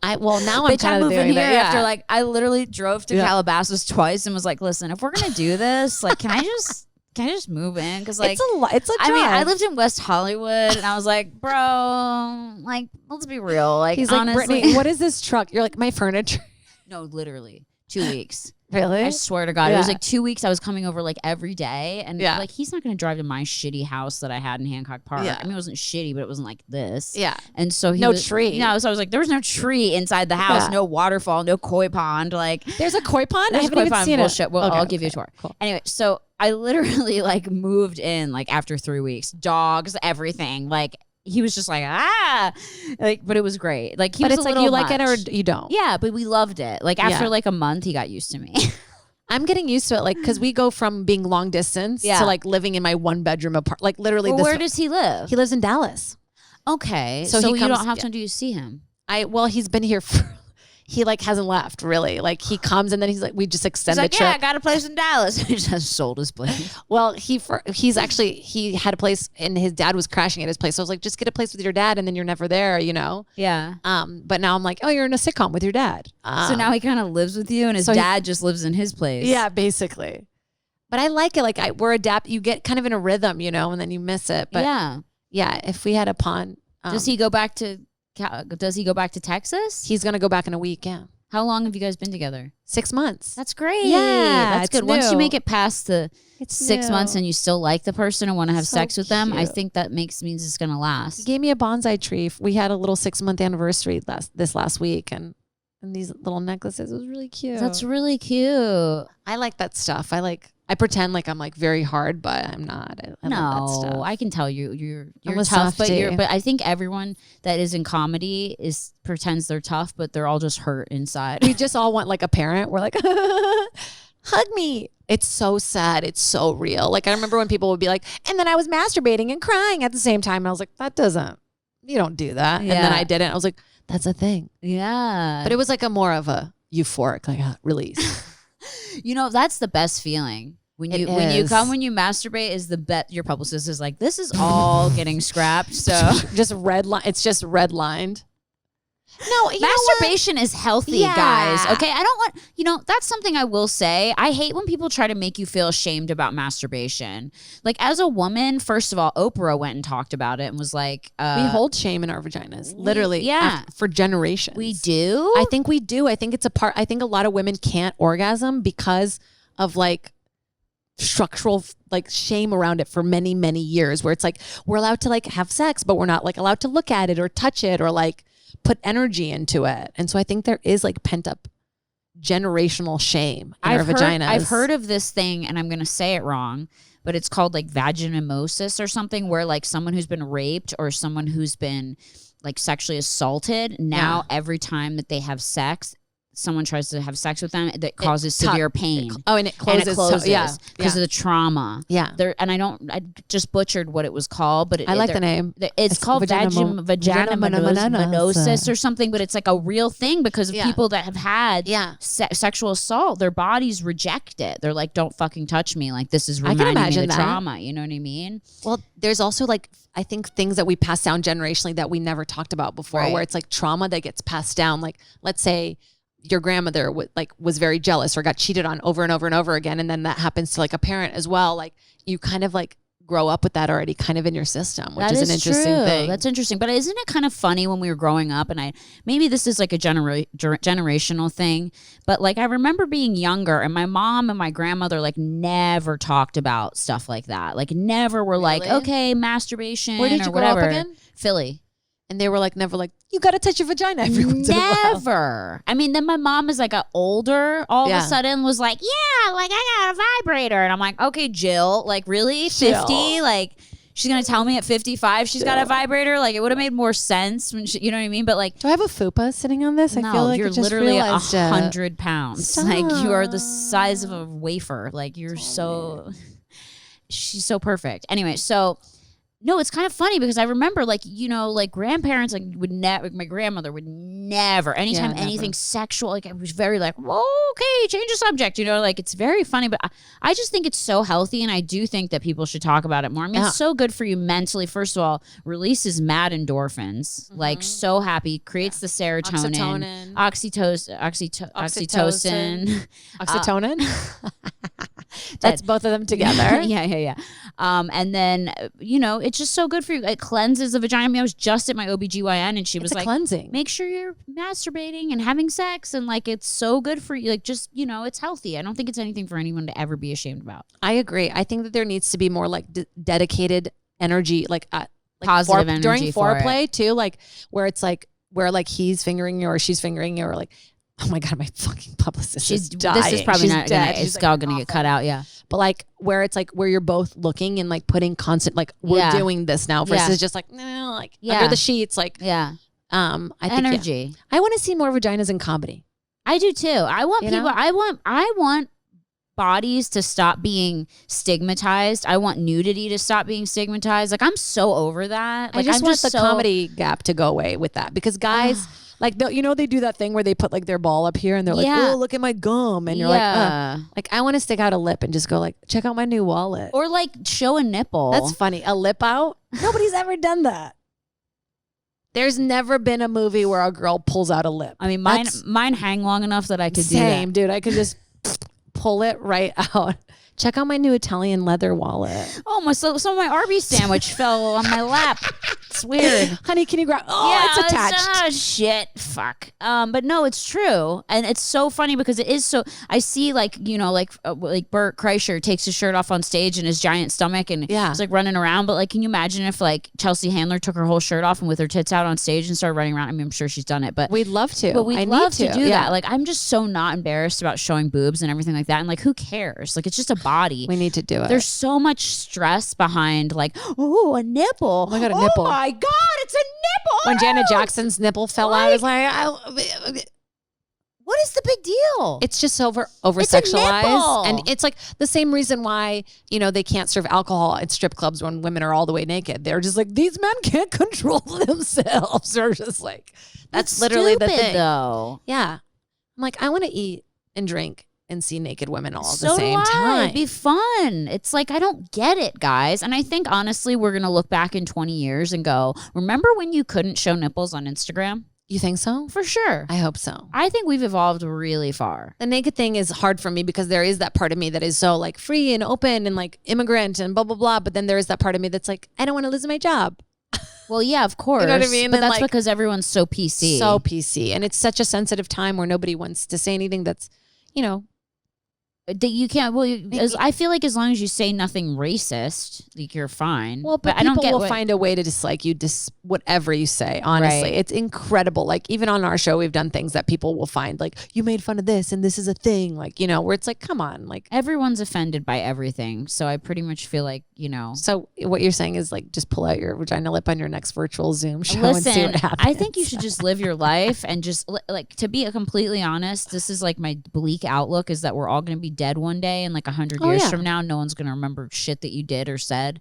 Now I'm Bitch, I'm kind of moving doing here that. Yeah. after like I literally drove to Calabasas twice and was like, listen, if we're gonna do this, like, can I just move in? Because like it's a drive. I mean, I lived in West Hollywood and I was like, bro, like, let's be real. Like, He's honestly, like, Brittany, what is this truck? You're like, my furniture. no, literally 2 weeks. Really? I swear to God, it was like 2 weeks. I was coming over like every day, and Yeah. like he's not going to drive to my shitty house that I had in Hancock Park. Yeah. I mean, it wasn't shitty, but it wasn't like this. Yeah. And so No tree. No, so I was like, there was no tree inside the house, Yeah. no waterfall, no koi pond. Like, There's a koi pond? I there's haven't koi even pond seen bullshit. it. Well, Okay, I'll give you a tour. Cool. Anyway, so I literally like moved in like after 3 weeks, dogs, everything. Like he was just like like, but it was great. Like he But was it's a like little you like it or much. you don't. Yeah, but we loved it. Like after Yeah. like a month, he got used to me. I'm getting used to it, like, because we go from being long distance to like living in my 1-bedroom apartment. Like literally, Well, where does he live? he lives in Dallas. Okay, So so he you comes- don't have to see him. He's been here for. He like hasn't left really. Like he comes and then he's like, we just extend He's the like, trip. yeah, I got a place in Dallas. He just sold his place. Well, he had a place and his dad was crashing at his place. So I was like, just get a place with your dad and then you're never there, you know? Yeah. But now I'm like, oh, you're in a sitcom with your dad. So now he kind of lives with you, and his dad just lives in his place. Yeah, basically. But I like it. Like you get kind of in a rhythm, you know, and then you miss it. But yeah, if we had a pond. Does he go back to Texas? He's going to go back in a week, yeah. How long have you guys been together? 6 months. That's great. Yeah, That's it's good. Once you new. make it past the 6 months new. and you still like the person and want to have So sex with them, I cute. think that means it's going to He last. gave me a bonsai tree. We had a little 6-month anniversary this last week and these little necklaces. It was really cute. That's really cute. I like that stuff. I pretend like I'm like very hard, but I'm not. I love that stuff. I can tell you're I'm a tough, softie. but I think everyone that is in comedy pretends they're tough, but they're all just hurt inside. We just all want like a parent. We're like, hug me. It's so sad. It's so real. Like I remember when people would be like, and then I was masturbating and crying at the same time. And I was like, you don't do that. Yeah. And then I did it. I was like, that's a thing. Yeah. But it was like more of a euphoric like release. You know, that's the best feeling. When you masturbate is the bet your publicist is like, this is all getting scrapped. So just it's just redlined. No, masturbation is healthy, Yeah. guys. Okay. I don't want, that's something I will say. I hate when people try to make you feel ashamed about masturbation. Like as a woman, first of all, Oprah went and talked about it and was like, we hold shame in our vaginas, literally. For generations. We do? I think we do. I think it's a part. I think a lot of women can't orgasm because of like structural like shame around it for many, many years where it's like, we're allowed to like have sex, but we're not like allowed to look at it or touch it or like put energy into it. And so I think there is like pent up generational shame in our vaginas. I've heard of this thing, and I'm going to say it wrong, but it's called like vaginomosis or something, where like someone who's been raped or someone who's been like sexually assaulted, now every time that they have sex, someone tries to have sex with them, that causes severe pain. Oh, and it closes. Because of the trauma. Yeah. I just butchered what it was called, but I like the name. It's called vaginomosis or something, but it's like a real thing because of people that have had sexual assault. Their bodies reject it. They're like, don't fucking touch me. Like, this is reminding me of the trauma. You know what I mean? Well, there's also like, I think things that we pass down generationally that we never talked about before, where it's like trauma that gets passed down. Like, let's say your grandmother was very jealous or got cheated on over and over and over again. And then that happens to like a parent as well. Like you kind of like grow up with that already kind of in your system, which is an interesting thing. That's interesting. But isn't it kind of funny when we were growing up, and maybe this is like a generational thing, but like I remember being younger and my mom and my grandmother like never talked about stuff like that. Like never were like, okay, masturbation. Where did you grow up again? Philly. And they were like, never like, you got to touch your vagina every once in a while. Never. I mean, then my mom is like older, all of a sudden was like, yeah, like I got a vibrator. And I'm like, okay, Jill, like really? 50? Like she's going to tell me at 55 she's got a vibrator? Like it would have made more sense when you know what I mean? But like, do I have a fupa sitting on this? No, I feel like you're I just literally realized 100 pounds. Stop. Like you are the size of a wafer. Like you're she's so perfect. Anyway, so No, it's kind of funny because I remember, like, you know, like grandparents, like would never, like my grandmother would never, anytime anything sexual, like I was very like, okay, change the subject, you know, like it's very funny, but I just think it's so healthy, and I do think that people should talk about it more. I mean, it's so good for you mentally. First of all, releases mad endorphins, like so happy, creates the serotonin, oxytocin. That's both of them together. yeah. And then, you know, it's just so good for you. It cleanses the vagina. I mean, I was just at my OBGYN and she was like, cleansing. Make sure you're masturbating and having sex. And like, it's so good for you. Like, just, you know, it's healthy. I don't think it's anything for anyone to ever be ashamed about. I agree. I think that there needs to be more like dedicated energy, like positive energy during for foreplay too, like where it's like, where like he's fingering you or she's fingering you or like, oh my God, my fucking publicist is dying. This is probably not dead. It's all gonna get cut out, yeah. But like where it's like where you're both looking and like putting constant like we're doing this now versus just like no, like under the sheets, like I think energy. I want to see more vaginas in comedy. I do too. I want people. I want bodies to stop being stigmatized. I want nudity to stop being stigmatized. Like I'm so over that. Like, I just want the comedy gap to go away with that because guys. Like, you know, they do that thing where they put like their ball up here and they're like, oh, look at my gum. And you're like, I want to stick out a lip and just go like, check out my new wallet. Or like show a nipple. That's funny. A lip out? Nobody's ever done that. There's never been a movie where a girl pulls out a lip. I mean, mine hang long enough that I could do that. Same, dude. I could just pull it right out. Check out my new Italian leather wallet. Oh, so my Arby's sandwich fell on my lap. It's weird. Honey, can you grab? Oh, it's attached. Shit. Fuck. But no, it's true. And it's so funny because it is so, I see like, you know, like Bert Kreischer takes his shirt off on stage and his giant stomach and he's like running around. But like, can you imagine if like Chelsea Handler took her whole shirt off and with her tits out on stage and started running around? I mean, I'm sure she's done it, but we'd love to. But we'd love to do that. Like, I'm just so not embarrassed about showing boobs and everything like that. And like, who cares? Like, it's just a body. We need to do it. There's so much stress behind like, oh, a nipple. Oh my God, a nipple. Oh my God, it's a nipple. When Janet Jackson's nipple fell out, I was like, what is the big deal? It's just over sexualized. And it's like the same reason why, you know, they can't serve alcohol at strip clubs when women are all the way naked. They're just like, these men can't control themselves. They're just like, that's literally the thing. Though. Yeah. I'm like, I want to eat and drink and see naked women all at the same time. It'd be fun. It's like, I don't get it, guys. And I think honestly, we're going to look back in 20 years and go, remember when you couldn't show nipples on Instagram? You think so? For sure. I hope so. I think we've evolved really far. The naked thing is hard for me because there is that part of me that is so like free and open and like immigrant and blah, blah, blah. But then there is that part of me that's like, I don't want to lose my job. Well, yeah, of course. You know what I mean? But and that's like, because everyone's so PC. So PC. And it's such a sensitive time where nobody wants to say anything that's, you know. You can't. Well, I feel like as long as you say nothing racist, like you're fine. Well, but people will find a way to dislike you, whatever you say. Honestly, it's incredible. Like even on our show, we've done things that people will find like you made fun of this and this is a thing. Like you know, where it's like, come on, like everyone's offended by everything. So I pretty much feel like you know. So what you're saying is like just pull out your vagina lip on your next virtual Zoom show and see what happens. I think you should just live your life and just like to be completely honest. This is like my bleak outlook is that we're all going to be dead one day and like 100 years from now no one's gonna remember shit that you did or said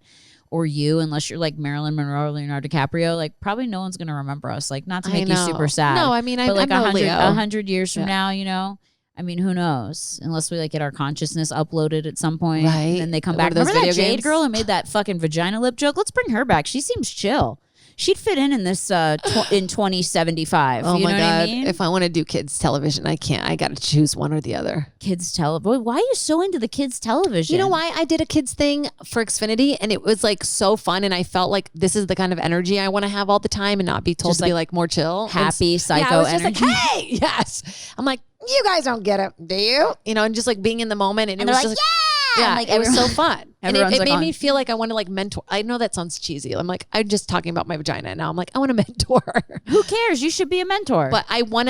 or you unless you're like Marilyn Monroe or Leonardo DiCaprio. Like probably no one's gonna remember us. Like not to make you super sad. No, I mean but like I'm 100 years from now, you know, I mean who knows, unless we like get our consciousness uploaded at some point and then they come back. Remember that Jade girl who made that fucking vagina lip joke? Let's bring her back. She seems chill. She'd fit in this in 2075. Oh you know my God. What I mean? If I want to do kids television, I can't. I got to choose one or the other. Kids television. Why are you so into the kids television? You know why? I did a kids thing for Xfinity and it was like so fun. And I felt like this is the kind of energy I want to have all the time and not be told to be like more chill. Happy, psycho energy. Just like, hey, yes. I'm like, you guys don't get it, do you? You know, and just like being in the moment. And it was like, just like, yeah, like, it was so fun. And it like made me feel like I want to like mentor. I know that sounds cheesy. I'm like, I'm just talking about my vagina. And now I'm like, I want to mentor. Who cares? You should be a mentor. But I want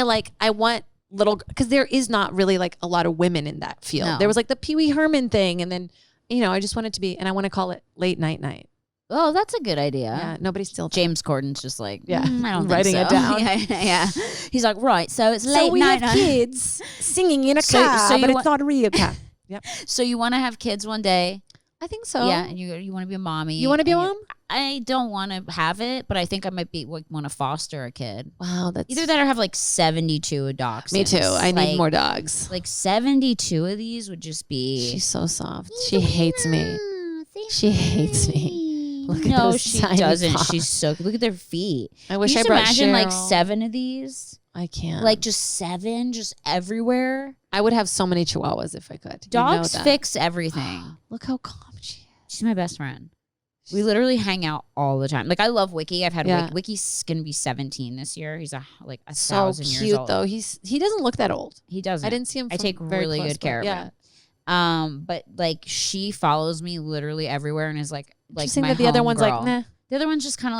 little, because there is not really like a lot of women in that field. No. There was like the Pee Wee Herman thing. And then, you know, I just want it to be, and I want to call it late night. Oh, that's a good idea. Yeah, nobody's still. James Corden's just like, I don't writing think it so. down. yeah. He's like, right, so it's late we night. have kids singing in a car, but it's not a real car. Yep. So you want to have kids one day, I think so. Yeah, and you want to be a mommy. You want to be a and mom? I don't want to have it, but I think I might be want to foster a kid. Wow, that's Either that or have like 72 dachshunds. me too. I need more dogs. Like 72 of these would just be. She's so soft. She hates me. She hates me. Look at no, those she tiny doesn't. paws. She's so. Look at their feet. I wish Can I you brought just imagine like Cheryl. 7 of these? I can't. Like just 7, just everywhere. I would have so many chihuahuas if I could. Dogs you know fix everything. Look how calm she is. She's my best friend. We literally hang out all the time. Like I love Wiki. I've had Yeah. Wiki's gonna be 17 this year. He's a So 1,000 years cute old. though. He doesn't look that old. He doesn't. I didn't see him. I from take very really close, good care but of him. But like she follows me literally everywhere and is like Interesting my that the other home one's girl. like, nah. The other one's just kind of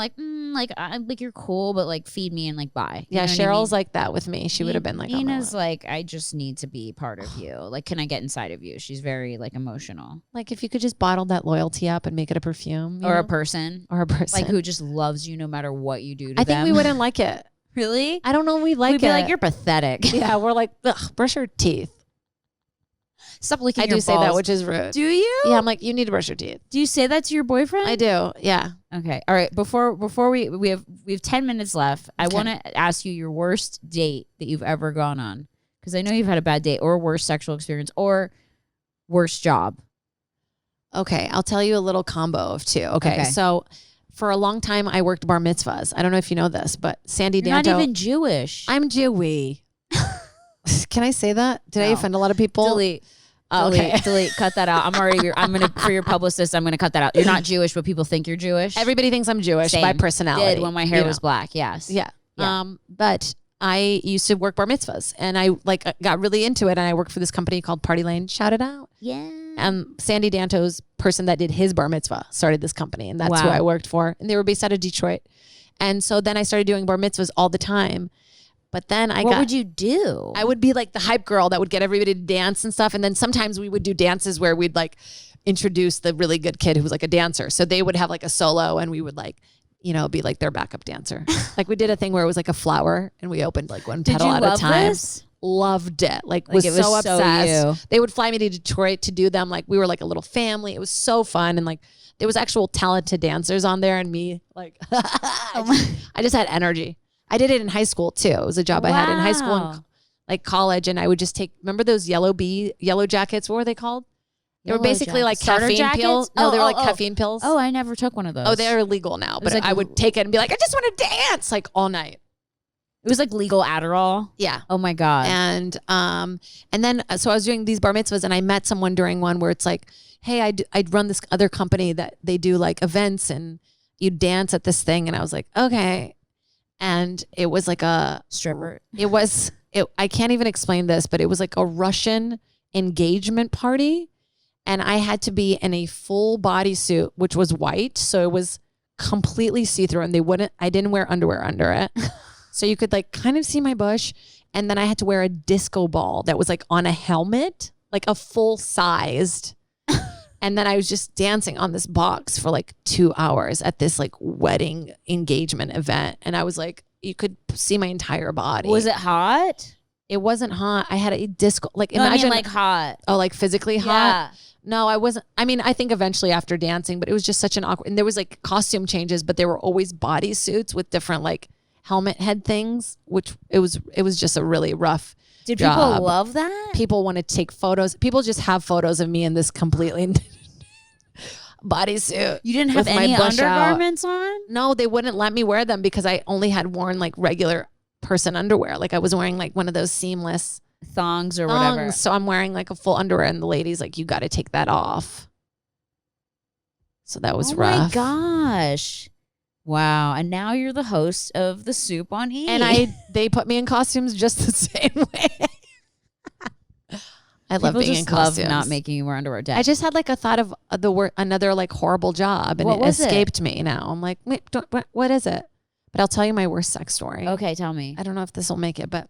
like you're cool, but like feed me and like bye. You Yeah, know what I Cheryl's mean? like that with me. She would have been like, Nina's like, I just need to be part of you. Like, can I get inside of you? She's very like emotional. like if you could just bottle that loyalty up and make it a perfume, you Or know? a person. or a person, Like who just loves you no matter what you do to I them. think we wouldn't like it. Really? I don't know. We like We'd be it. like, you're pathetic. yeah, we're like, ugh, brush your teeth. Stop licking I your do say that, balls. which is rude. Do you? Yeah, I'm like, you need to brush your teeth. Do you say that to your boyfriend? I do. Yeah. Okay. All right. Before we have 10 minutes left. I Okay. want to ask you your worst date that you've ever gone on, because I know you've had a bad date or worst sexual experience or worst job. Okay, I'll tell you a little combo of two. Okay. So for a long time, I worked bar mitzvahs. I don't know if you know this, but Sandy You're Danto. not even Jewish. I'm Jewy. Can I say that? Did I No. offend a lot of people? Delete. Oh, okay. Delete. Cut that out. I'm gonna for your publicist. I'm gonna cut that out. You're not Jewish, but people think you're Jewish. Everybody thinks I'm Jewish by Same. personality. Did when my hair you was know. black. Yes. Yeah. Yeah. But I used to work bar mitzvahs, and I like got really into it, and I worked for this company called Party Lane. Shout it out. Yeah. Sandy Danto's person that did his bar mitzvah started this company, and that's who Wow. I worked for. And they were based out of Detroit. And so then I started doing bar mitzvahs all the time. But then What would you do? I would be like the hype girl that would get everybody to dance and stuff. And then sometimes we would do dances where we'd like introduce the really good kid who was like a dancer. So they would have like a solo, and we would like, you know, be like their backup dancer. Like we did a thing where it was like a flower, and we opened like one Did petal you at love a time. this? Loved it. Like Like, was, it was so so obsessed. you. They would fly me to Detroit to do them. Like we were like a little family. It was so fun. And like there was actual talented dancers on there, and me like I just had energy. I did it in high school too. It was a job I had in high school Wow. and like college, and I would just take, remember those yellow jackets? What were they called? They were Yellow basically like jackets. Starter caffeine jackets? pills. No, they were like oh. caffeine pills. Oh, I never took one of those. Oh, they're illegal now, was but like- I would take it and be like, I just want to dance like all night. It was like legal Adderall. Yeah. Oh my god. And then so I was doing these bar mitzvahs, and I met someone during one where it's like, hey, I'd run this other company that they do like events, and you dance at this thing, and I was like, okay. And it was like a Stripper. I can't even explain this, but it was like a Russian engagement party, and I had to be in a full bodysuit, which was white, so it was completely see-through, and I didn't wear underwear under it. So you could like kind of see my bush. And then I had to wear a disco ball that was like on a helmet, like a full sized. And then I was just dancing on this box for like 2 hours at this like wedding engagement event. And I was like, you could see my entire body. Was it hot? It wasn't hot. I had a disco, like No, imagine I mean like hot. oh, like physically hot. Yeah. No, I wasn't. I mean, I think eventually after dancing, but it was just such an awkward, and there was like costume changes, but there were always body suits with different like helmet head things, which it was just a really rough Did job. people love that? People want to take photos. People just have photos of me in this completely bodysuit. You didn't have with my any bush out. undergarments on? No, they wouldn't let me wear them because I only had worn like regular person underwear. Like I was wearing like one of those seamless Thongs or whatever. thongs. So I'm wearing like a full underwear, and the lady's like, you got to take that off. So that was oh rough. my gosh. Wow. And now you're the host of the Soup on E. And they put me in costumes just the same way. I love People being just in costumes. love not making you wear underwear. I just had like a thought of another like horrible job, and What it was it? escaped me now. I'm like, wait, what is it? But I'll tell you my worst sex story. Okay, tell me. I don't know if this will make it, but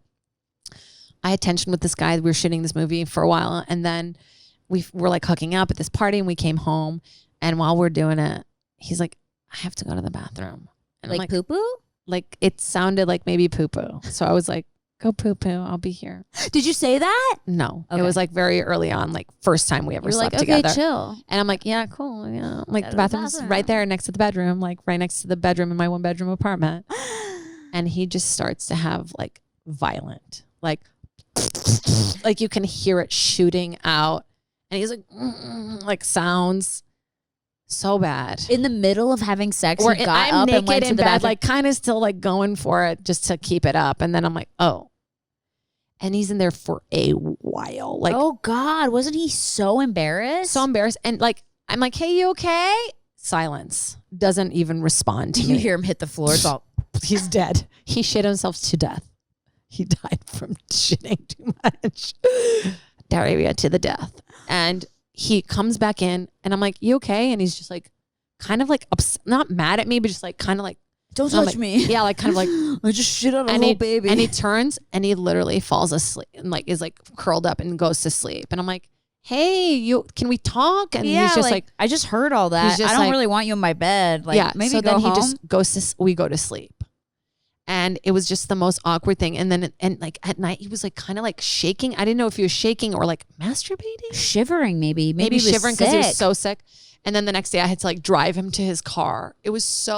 I had tension with this guy. We were shooting this movie for a while, and then we were like hooking up at this party, and we came home, and while we're doing it, he's like, I have to go to the bathroom. And I'm Like poo poo? like it sounded like maybe poo poo. So I was like, go poo poo. I'll be here. Did you say that? No, Okay. it was like very early on, like first time we ever You're slept like, okay, together. chill. And I'm like, yeah, cool. Yeah. Like Go to the the bathroom's bathroom. right there next to the bedroom, like right next to the bedroom in my 1-bedroom apartment. And he just starts to have like violent, like you can hear it shooting out. And he's like sounds so bad. In the middle of having sex, Or he got I'm up naked and went to in the bed, bathroom. like kind of still like going for it just to keep it up. And then I'm like, oh. And he's in there for a while. Like, oh God, wasn't he so embarrassed? so embarrassed. And like, I'm like, hey, you okay? Silence. Doesn't even respond to you me. hear him hit the floor. It's all, He's dead. He shit himself to death. He died from shitting too much. Diarrhea to the death. And he comes back in and I'm like, you okay? And he's just like, kind of like, not mad at me, but just like, kind of like, don't I'm touch like, me. yeah, like kind of like, I just shit on a and little he, baby. and he turns and he literally falls asleep and like is like curled up and goes to sleep. And I'm like, hey, can we talk? And yeah, he's just like, I just heard all that. he's just I don't like- really want you in my bed. Like, yeah. maybe So go then home. he just goes to, we go to sleep. And it was just the most awkward thing. And then, and like at night, he was like kind of like shaking. I didn't know if he was shaking or like masturbating. shivering, maybe Maybe he was shivering because he was sick. so sick. And then the next day I had to like drive him to his car. It was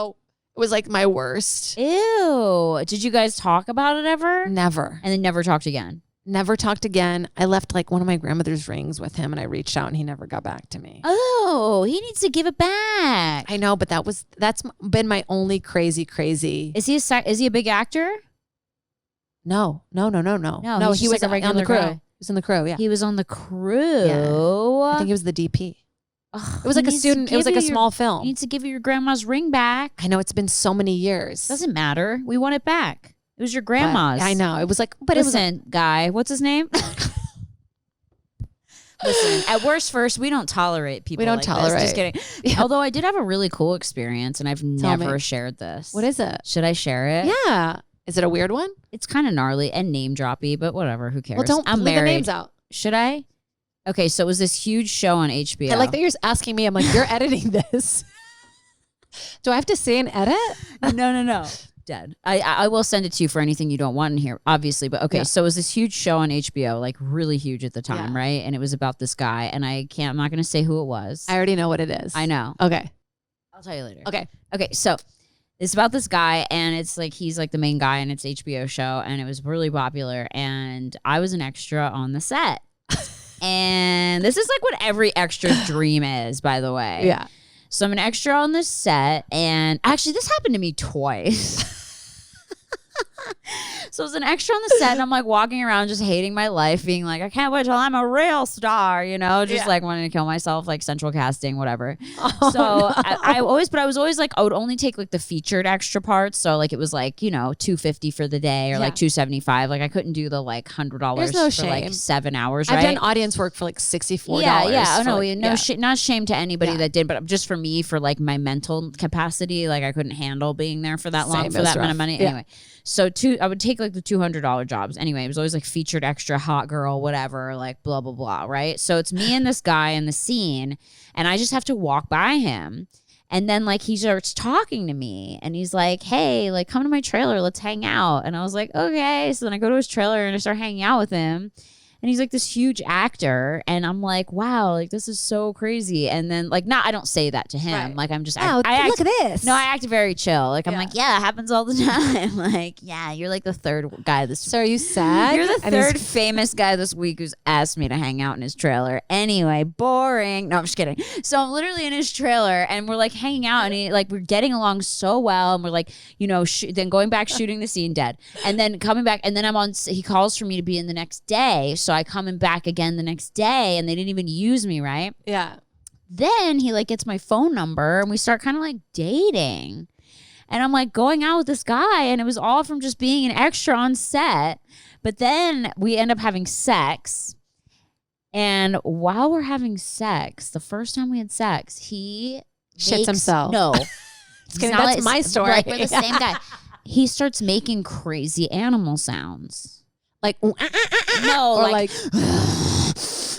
like my worst. Ew. Did you guys talk about it ever? Never. And then never talked again. Never talked again. I left like one of my grandmother's rings with him and I reached out and he never got back to me. Oh, he needs to give it back. I know, but that's been my only crazy. Is he a big actor? No. No, he's he just was like a regular on the crew. guy. He was in the crew, yeah. He was on the crew. I think he was the DP. Ugh, It was like he a needs to student, it was give like a you small Your, film. he needs to give you your grandma's ring back. I know it's been so many years. Doesn't matter. We want it back. It was your But grandma's. I know. It was like, but Listen, guy, what's his name? Listen, at Worst First, we don't tolerate people. We don't like tolerate. This. Just kidding. Yeah. Although I did have a really cool experience, and I've Tell never me. shared this. what is it? Should I share it? Yeah. Is it a weird one? It's kind of gnarly and name droppy, but whatever. Who cares? Well, don't I'm leave married. the names out. Should I? Okay, so it was this huge show on HBO. I like that you're asking me. I'm like, you're editing this. Do I have to say an edit? No. Dead. I will send it to you for anything you don't want in here, obviously. But okay, Yeah. so it was this huge show on HBO, like really huge at the time, Yeah. right? And it was about this guy, and I'm not going to say who it was. I already know what it is. I know. Okay. I'll tell you later. Okay. Okay, so it's about this guy, and it's like he's like the main guy, and it's HBO show, and it was really popular, and I was an extra on the set. And this is like what every extra's dream is, by the way. Yeah. So I'm an extra on the set, and actually this happened to me twice. So I was an extra on the set, and I'm like walking around just hating my life, being like, I can't wait till I'm a real star, you know, just Yeah. like wanting to kill myself, like central casting, whatever. Oh, So no. I was always like, I would only take like the featured extra parts. So like it was like, you know, $250 for the day or like $275. Like I couldn't do the like $100 There's no for like shame. 7 hours. I've right? done audience work for like $64. Yeah. for, No, like, no, yeah. not shame to anybody Yeah. that did, but just for me, for like my mental capacity, like I couldn't handle being there for that long Same, for it was that amount of rough. money. Yeah. Anyway, so I would take like the $200 jobs. Anyway, it was always like featured extra hot girl, whatever, like blah blah blah, right? So it's me and this guy in the scene, and I just have to walk by him. And then like he starts talking to me and he's like, hey, like come to my trailer, let's hang out. And I was like, okay. So then I go to his trailer and I start hanging out with him. And he's like this huge actor. And I'm like, wow, like this is so crazy. And then like, I don't say that to him. Right. Like I'm just, Wow, look at this. No, I act very chill. Like I'm Yeah. like, yeah, it happens all the time. Like, yeah, you're like the third guy this So are you sad? You're the And he's- third famous guy this week who's asked me to hang out in his trailer. Anyway, boring. No, I'm just kidding. So I'm literally in his trailer and we're like hanging out and we're getting along so well. And we're like, you know, then going back, shooting the scene, dead. And then coming back. And then he calls for me to be in the next day. So I come in back again the next day and they didn't even use me, right? Yeah. Then he like gets my phone number and we start kind of like dating. And I'm like going out with this guy and it was all from just being an extra on set. But then we end up having sex. And while we're having sex, the first time we had sex, he Shits himself. No. Just kidding. That's my story. Like we're the same guy. He starts making crazy animal sounds. Like, No, or like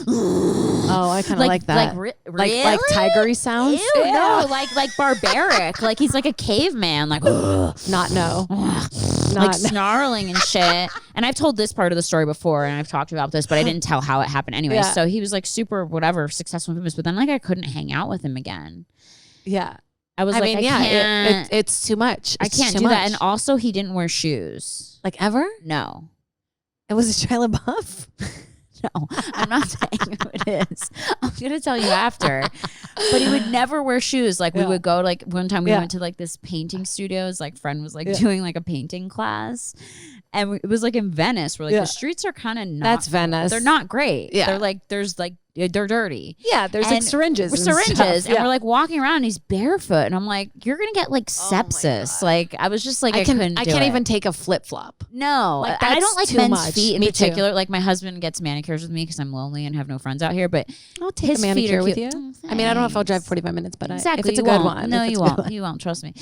oh, I kind of like that. Like, like really? tigery sounds. Ew, no, like barbaric. Like he's like a caveman. Like, Not no. like snarling and shit. And I've told this part of the story before, and I've talked about this, but I didn't tell how it happened anyway. Yeah. So he was like super whatever, successful and famous, but then like I couldn't hang out with him again. Yeah. I was I can't. It's too much. I can't do that. And also, he didn't wear shoes. Like ever? No. It was a Shia LaBeouf? No, I'm not saying who it is. I'm gonna tell you after. But he would never wear shoes. Like we would go like one time we went to like this painting studio. His like friend was like doing like a painting class, and it was like in Venice where like the streets are kind of not. That's Venice. They're not great. Yeah, they're like they're dirty. Yeah, there's like syringes. And we're like walking around. And he's barefoot, and I'm like, you're gonna get like sepsis. Like I was just like I can't even take a flip flop. No, like, I don't like men's feet in particular. Too. Like my husband gets manicures with me because I'm lonely and have no friends out here. But I'll take a manicure with you. I mean, I don't know if I'll drive 45 minutes, but if it's a good one, no, you won't. You won't. Trust me.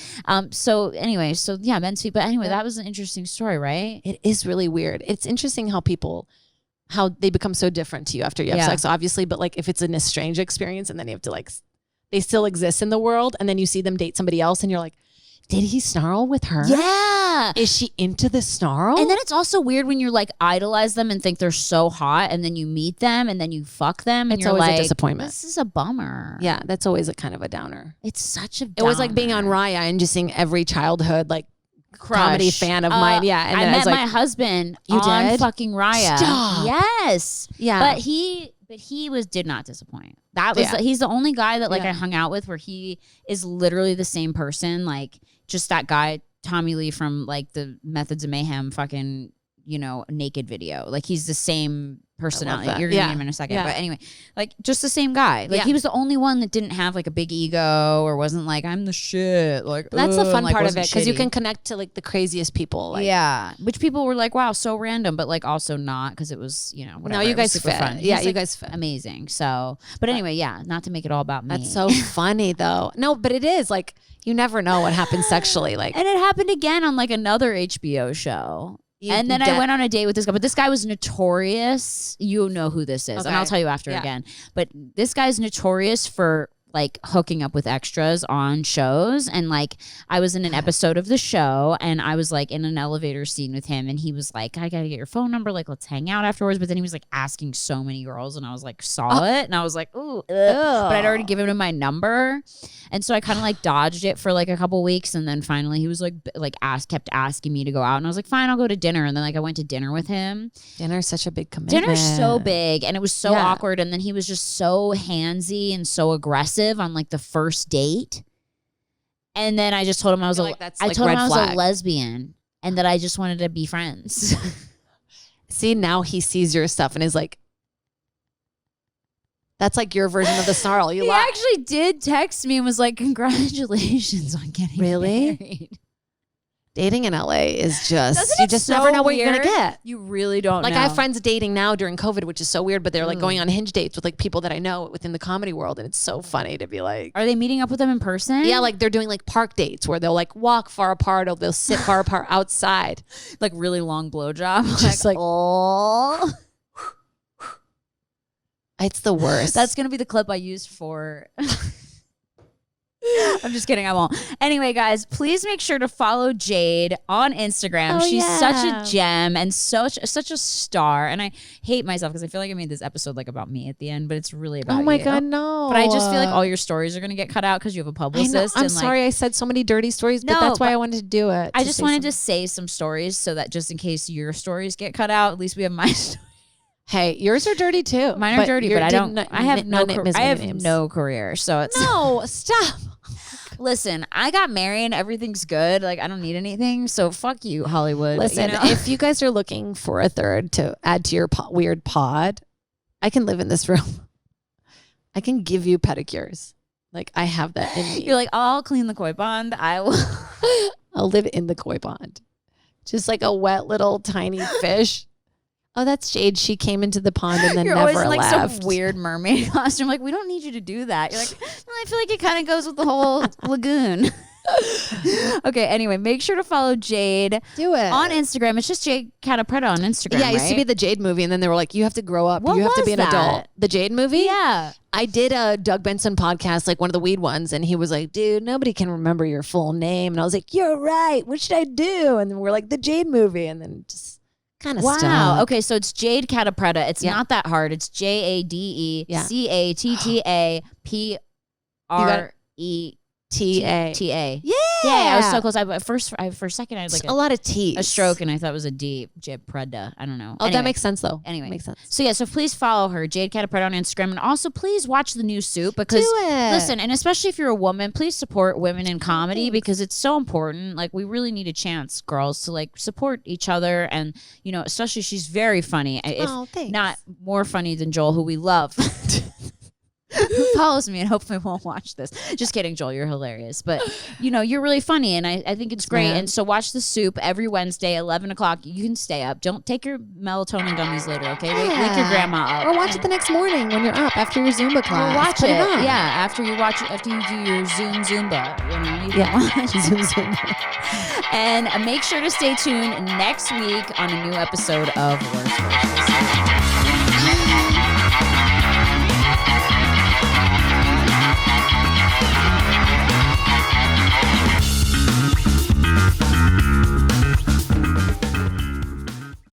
So anyway, yeah, men's feet. But anyway, that was an interesting story, right? It is really weird. It's interesting how they become so different to you after you have sex, obviously. But like if it's an estranged experience and then you have to like, they still exist in the world and then you see them date somebody else and you're like, did he snarl with her? Yeah. Is she into the snarl? And then it's also weird when you're like idolize them and think they're so hot and then you meet them and then you fuck them and it's you're always like, a disappointment. This is a bummer. Yeah, that's always a kind of a downer. It's such a downer. It was like being on Raya and just seeing every childhood like comedy fan of mine. Yeah. And I met like, my husband you on did? fucking Raya. Stop. Yes. Yeah. But he did not disappoint. That was he's the only guy that like I hung out with where he is literally the same person, like just that guy Tommy Lee from like the Methods of Mayhem fucking, naked video. Like he's the same personality. You're gonna meet him in a second. But anyway, like just the same guy. Like he was the only one that didn't have like a big ego or wasn't like, I'm the shit. Like that's the fun like, part of it because you shitty. can connect to like the craziest people. Like, which people were like, wow, so random, but like also not because it was, whatever. No, you guys fit. Fun. Yeah, He's, you like, guys fit. Amazing. So, but anyway, not to make it all about me. That's so funny though. No, but it is like you never know what happens sexually. Like, and it happened again on like another HBO show. And then I went on a date with this guy, but this guy was notorious. You know who this is, and I'll tell you after again. But this guy's notorious for like hooking up with extras on shows. And like I was in an episode of the show and I was like in an elevator scene with him and he was like, I gotta get your phone number, like let's hang out afterwards. But then he was like asking so many girls and I was like saw it and I was like, ooh, but I'd already given him my number. And so I kind of like dodged it for like a couple weeks and then finally he was like kept asking me to go out and I was like, fine, I'll go to dinner. And then like I went to dinner with him. Dinner's such a big commitment. Dinner's so big and it was so awkward. And then he was just so handsy and so aggressive on like the first date. And then I just told him I was a lesbian and that I just wanted to be friends. See, now he sees your stuff and is like, that's like your version of the snarl. He actually did text me and was like, congratulations on getting married. Dating in LA is just, you just never know what you're going to get. You really don't know. I have friends dating now during COVID, which is so weird, but they're like going on Hinge dates with like people that I know within the comedy world. And it's so funny to be like. Are they meeting up with them in person? Yeah, like they're doing like park dates where they'll like walk far apart or they'll sit far apart outside. Like really long blowjob. Just like oh. It's the worst. That's going to be the clip I used for... I'm just kidding. I won't. Anyway, guys, please make sure to follow Jade on Instagram. She's such a gem and such a star. And I hate myself because I feel like I made this episode like about me at the end, but it's really about you. Oh my God, no. But I just feel like all your stories are going to get cut out because you have a publicist. I'm sorry I said so many dirty stories, but that's why I wanted to do it. I just wanted to say some stories so that just in case your stories get cut out, at least we have my story. Hey, yours are dirty too. Mine are dirty, but I have no career. So it's no, stop. Listen, I got married. Everything's good. Like I don't need anything. So fuck you, Hollywood. Listen, if you guys are looking for a third to add to your weird pod, I can live in this room. I can give you pedicures. Like I have that in me. You're like, I'll clean the koi pond. I will. I'll live in the koi pond. Just like a wet little tiny fish. Oh, that's Jade. She came into the pond and then You're never always in, like left. Some weird mermaid costume. Like, we don't need you to do that. You're like, well, I feel like it kind of goes with the whole lagoon. Okay, anyway, make sure to follow Jade. Do it. On Instagram. It's just Jade Catta-Pretta on Instagram, Yeah, it used to right? be the Jade movie, and then they were like, you have to grow up. What you have to was be an that? adult. The Jade movie? Yeah. I did a Doug Benson podcast, like one of the weed ones, and he was like, dude, nobody can remember your full name. And I was like, you're right. What should I do? And then we're like, the Jade movie. And then just kind of Wow. stuck. Okay, so it's Jade Catta-Pretta. It's Yeah. not that hard. It's JADECATTAPRETA. Yeah. Yeah, I was so close. For a second, I had Just like a lot of T's. a stroke, and I thought it was a D. Jade Preda. I don't know. Oh, Anyway. that makes sense, though. Anyway. Makes sense. So, yeah, so please follow her, Jade Catta-Pretta on Instagram. And also, please watch the new Soup because, Do it. listen, and especially if you're a woman, please support women in comedy because it's so important. Like, we really need a chance, girls, to, like, support each other. And, you know, especially she's very funny. If thanks. not more funny than Joel, who we love. Who follows me and hopefully won't watch this. Just kidding, Joel. You're hilarious. But, you know, you're really funny, and I think it's great. Yeah. And so watch The Soup every Wednesday, 11 o'clock. You can stay up. Don't take your melatonin gummies later, okay? Wake your grandma up. Or watch it the next morning when you're up after your Zumba class. Or watch Put it. on. Yeah, after you do your Zumba. You know, you can Yeah. watch Zumba. And make sure to stay tuned next week on a new episode of Worst Verses.